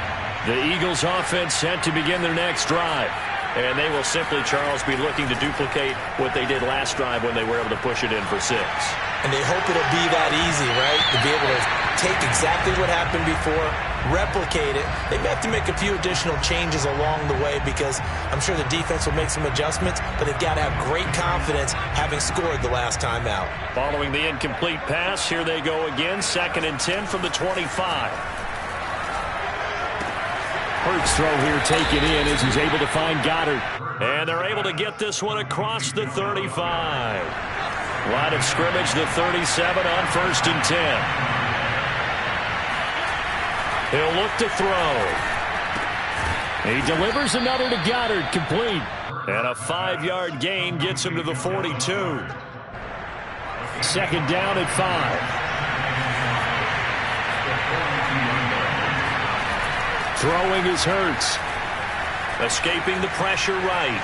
The Eagles offense set to begin their next drive. And they will simply, Charles, be looking to duplicate what they did last drive when they were able to push it in for 6. And they hope it'll be that easy, right? To be able to take exactly what happened before, replicate it. They may have to make a few additional changes along the way because I'm sure the defense will make some adjustments, but they've got to have great confidence having scored the last time out. Following the incomplete pass, here they go again. 2nd and 10 from the 25. Hurts throw here taken in as he's able to find Goddard. And they're able to get this one across the 35. Line of scrimmage, the 37 on 1st and 10. He'll look to throw. He delivers another to Goddard, complete. And a 5-yard gain gets him to the 42. 2nd down at 5. Throwing is Hurts. Escaping the pressure right.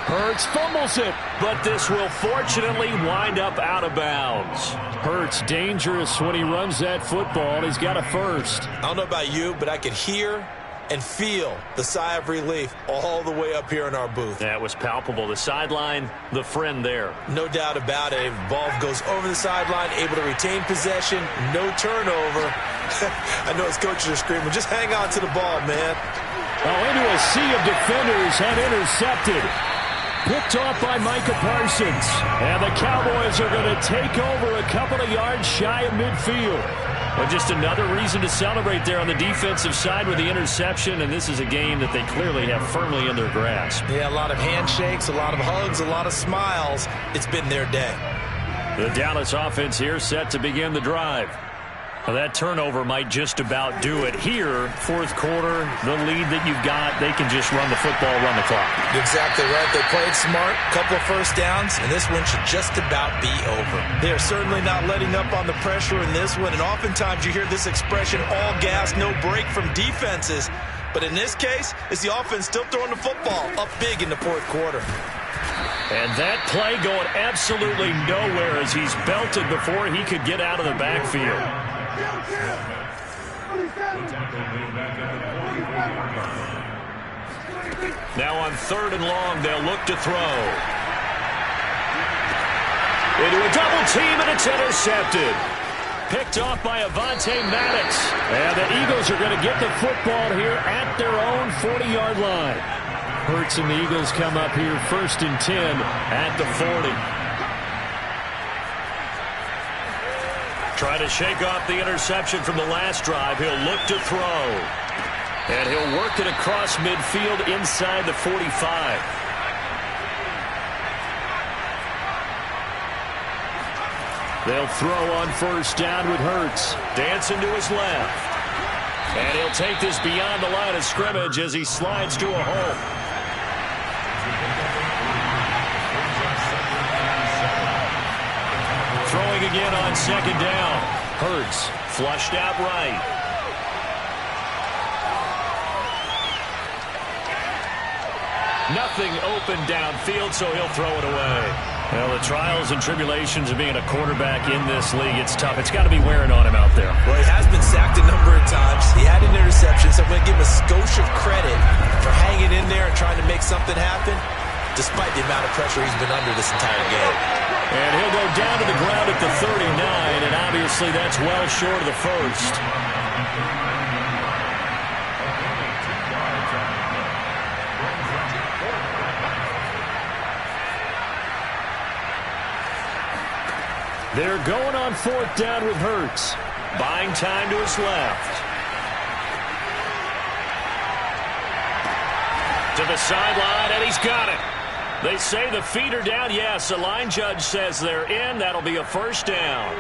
Hurts fumbles it, but this will fortunately wind up out of bounds. Hurts dangerous when he runs that football. He's got a first. I don't know about you, but I could hear and feel the sigh of relief all the way up here in our booth. That was palpable. The sideline, the friend there. No doubt about it. The ball goes over the sideline, able to retain possession, no turnover. I know his coaches are screaming, just hang on to the ball, man. Oh, into a sea of defenders and intercepted. Picked off by Micah Parsons. And the Cowboys are going to take over a couple of yards shy of midfield. But just another reason to celebrate there on the defensive side with the interception, and this is a game that they clearly have firmly in their grasp. Yeah, a lot of handshakes, a lot of hugs, a lot of smiles. It's been their day. The Dallas offense here set to begin the drive. Well, that turnover might just about do it here. 4th quarter, the lead that you've got, they can just run the football, run the clock. Exactly right. They played smart, couple of first downs, and this one should just about be over. They are certainly not letting up on the pressure in this one, and oftentimes you hear this expression, all gas, no break from defenses. But in this case, it's the offense still throwing the football up big in the 4th quarter. And that play going absolutely nowhere as he's belted before he could get out of the backfield. Now on 3rd and long, they'll look to throw. Into a double team, and it's intercepted. Picked off by Avonte Maddox. And the Eagles are going to get the football here at their own 40-yard line. Hurts and the Eagles come up here 1st and 10 at the 40. Trying to shake off the interception from the last drive. He'll look to throw. And he'll work it across midfield inside the 45. They'll throw on 1st down with Hurts. Dancing to his left. And he'll take this beyond the line of scrimmage as he slides to a hole. Throwing again on 2nd down. Hurts flushed out right. Nothing open downfield, so he'll throw it away. Well, the trials and tribulations of being a quarterback in this league, it's tough. It's got to be wearing on him out there. Well, he has been sacked a number of times. He had an interception, so I'm going to give him a skosh of credit for hanging in there and trying to make something happen, despite the amount of pressure he's been under this entire game. And he'll go down to the ground at the 39, and obviously that's well short of the first. They're going on 4th down with Hurts. Buying time to his left. To the sideline, and he's got it. They say the feet are down. Yes, the line judge says they're in. That'll be a 1st down.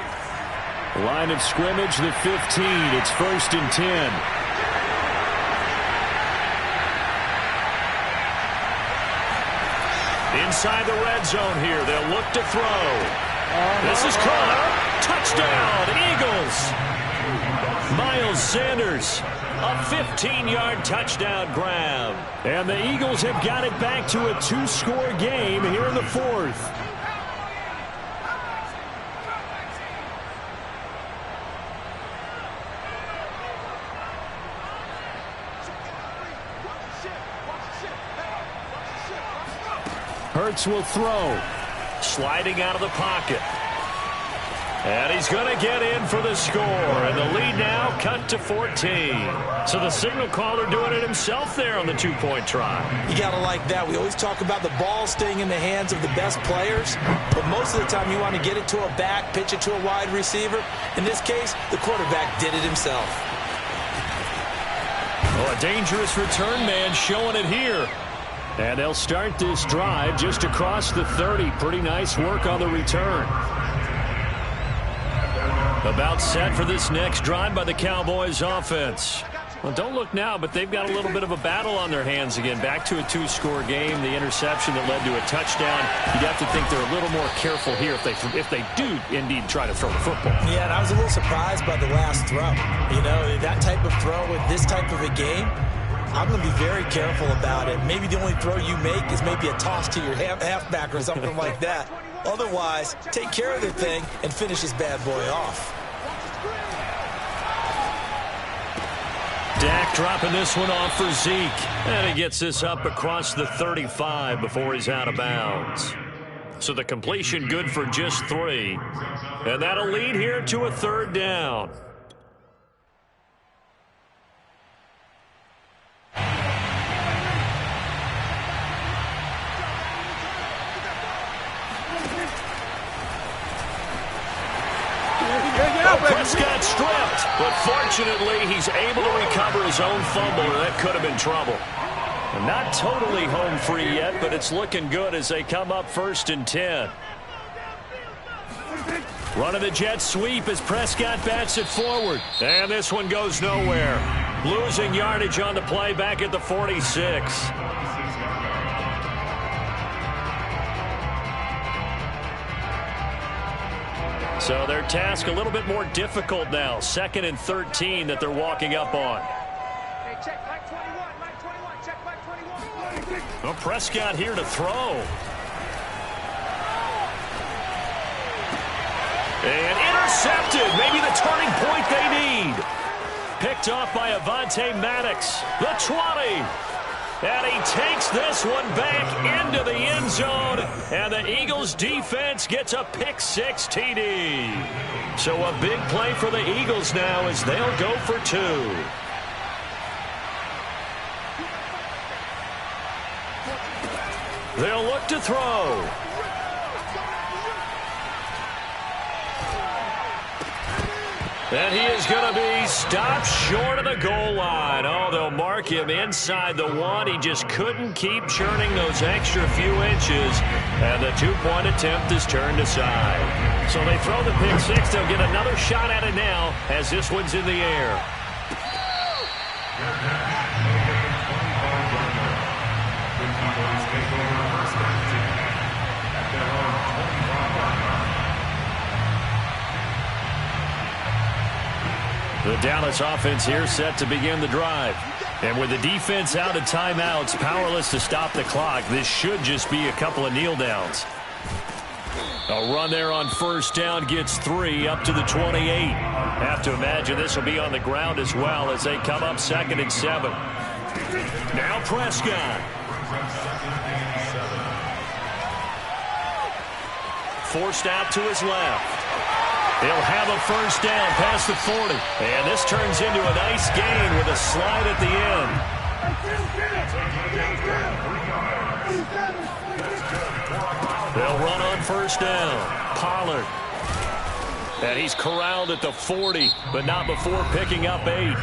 Line of scrimmage, the 15. It's 1st and 10. Inside the red zone here. They'll look to throw. This is caught. Touchdown, Eagles. Miles Sanders, a 15-yard touchdown grab. And the Eagles have got it back to a 2-score game here in the 4th. Hurts will throw. Sliding out of the pocket. And he's going to get in for the score. And the lead now cut to 14. So the signal caller doing it himself there on the two-point try. You got to like that. We always talk about the ball staying in the hands of the best players. But most of the time you want to get it to a back, pitch it to a wide receiver. In this case, the quarterback did it himself. Oh, a dangerous return man showing it here. And they'll start this drive just across the 30. Pretty nice work on the return. About set for this next drive by the Cowboys offense. Well, don't look now, but they've got a little bit of a battle on their hands again. Back to a two-score game. The interception that led to a touchdown. You'd have to think they're a little more careful here if they do indeed try to throw the football. Yeah, and I was a little surprised by the last throw. You know, that type of throw with this type of a game, I'm going to be very careful about it. Maybe the only throw you make is maybe a toss to your halfback or something like that. Otherwise, take care of the thing and finish this bad boy off. Dak dropping this one off for Zeke. And he gets this up across the 35 before he's out of bounds. So the completion good for just 3. And that'll lead here to a third down. Prescott stripped, but fortunately he's able to recover his own fumble, and that could have been trouble. Not totally home free yet, but it's looking good as they come up 1st and 10. Running the jet sweep as Prescott bats it forward. And this one goes nowhere. Losing yardage on the play back at the 46. So their task a little bit more difficult now. 2nd and 13 that they're walking up on. Hey, check back 21, back 21, check back 21. Well, Prescott here to throw. And intercepted. Maybe the turning point they need. Picked off by Avonte Maddox. The 20. And he takes this one back into the end zone. And the Eagles defense gets a pick-6 TD. So a big play for the Eagles now as they'll go for 2. They'll look to throw. And he is going to be stopped short of the goal line. Oh, they'll mark him inside the 1. He just couldn't keep churning those extra few inches. And the 2-point attempt is turned aside. So they throw the pick-6. They'll get another shot at it now as this one's in the air. The Dallas offense here set to begin the drive. And with the defense out of timeouts, powerless to stop the clock, this should just be a couple of kneel downs. A run there on 1st down gets 3 up to the 28. Have to imagine this will be on the ground as well as they come up 2nd and 7. Now Prescott. Forced out to his left. He'll have a 1st down past the 40. And this turns into a nice gain with a slide at the end. They'll run on 1st down. Pollard. And he's corralled at the 40, but not before picking up 8.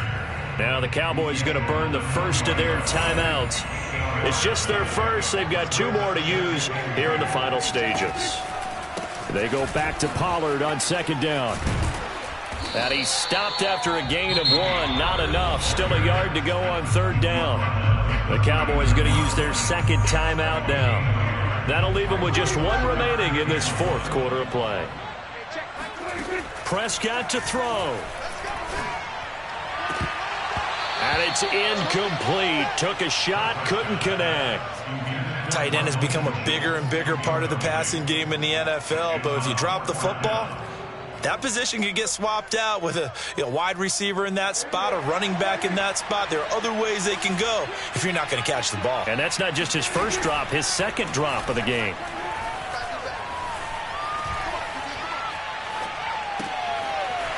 Now the Cowboys going to burn the first of their timeouts. It's just their first. They've got 2 more to use here in the final stages. They go back to Pollard on 2nd down. And he's stopped after a gain of 1. Not enough. Still a yard to go on 3rd down. The Cowboys going to use their 2nd timeout now. That'll leave them with just 1 remaining in this 4th quarter of play. Prescott to throw. And it's incomplete. Took a shot, couldn't connect. Tight end has become a bigger and bigger part of the passing game in the NFL, but if you drop the football, That position could get swapped out with a wide receiver in that spot, a running back in that spot. There are other ways they can go if you're not going to catch the ball. And that's not just his first drop, his second drop of the game.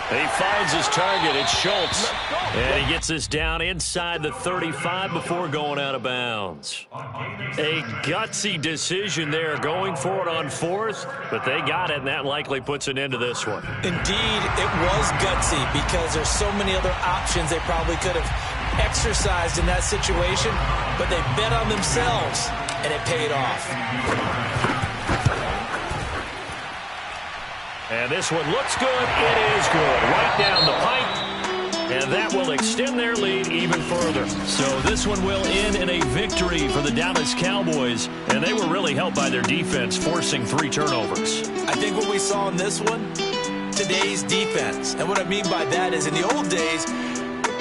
He finds his target. It's Schultz. And he gets this down inside the 35 before going out of bounds. A gutsy decision there, going for it on fourth, but they got it, and that likely puts an end to this one. Indeed, it was gutsy because there's so many other options they probably could have exercised in that situation, but they bet on themselves, and it paid off. And this one looks good. It is good. Right down the pipe. And that will extend their lead even further. So this one will end in a victory for the Dallas Cowboys. And they were really helped by their defense, forcing 3 turnovers. I think what we saw in this one, today's defense. And what I mean by that is in the old days,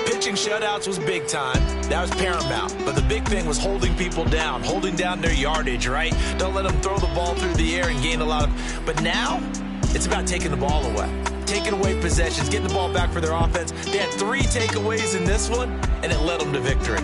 pitching shutouts was big time. That was paramount. But the big thing was holding people down, holding down their yardage, right? Don't let them throw the ball through the air and gain a lot of... But now, it's about taking the ball away. Taking away possessions, getting the ball back for their offense. They had 3 takeaways in this one, and it led them to victory.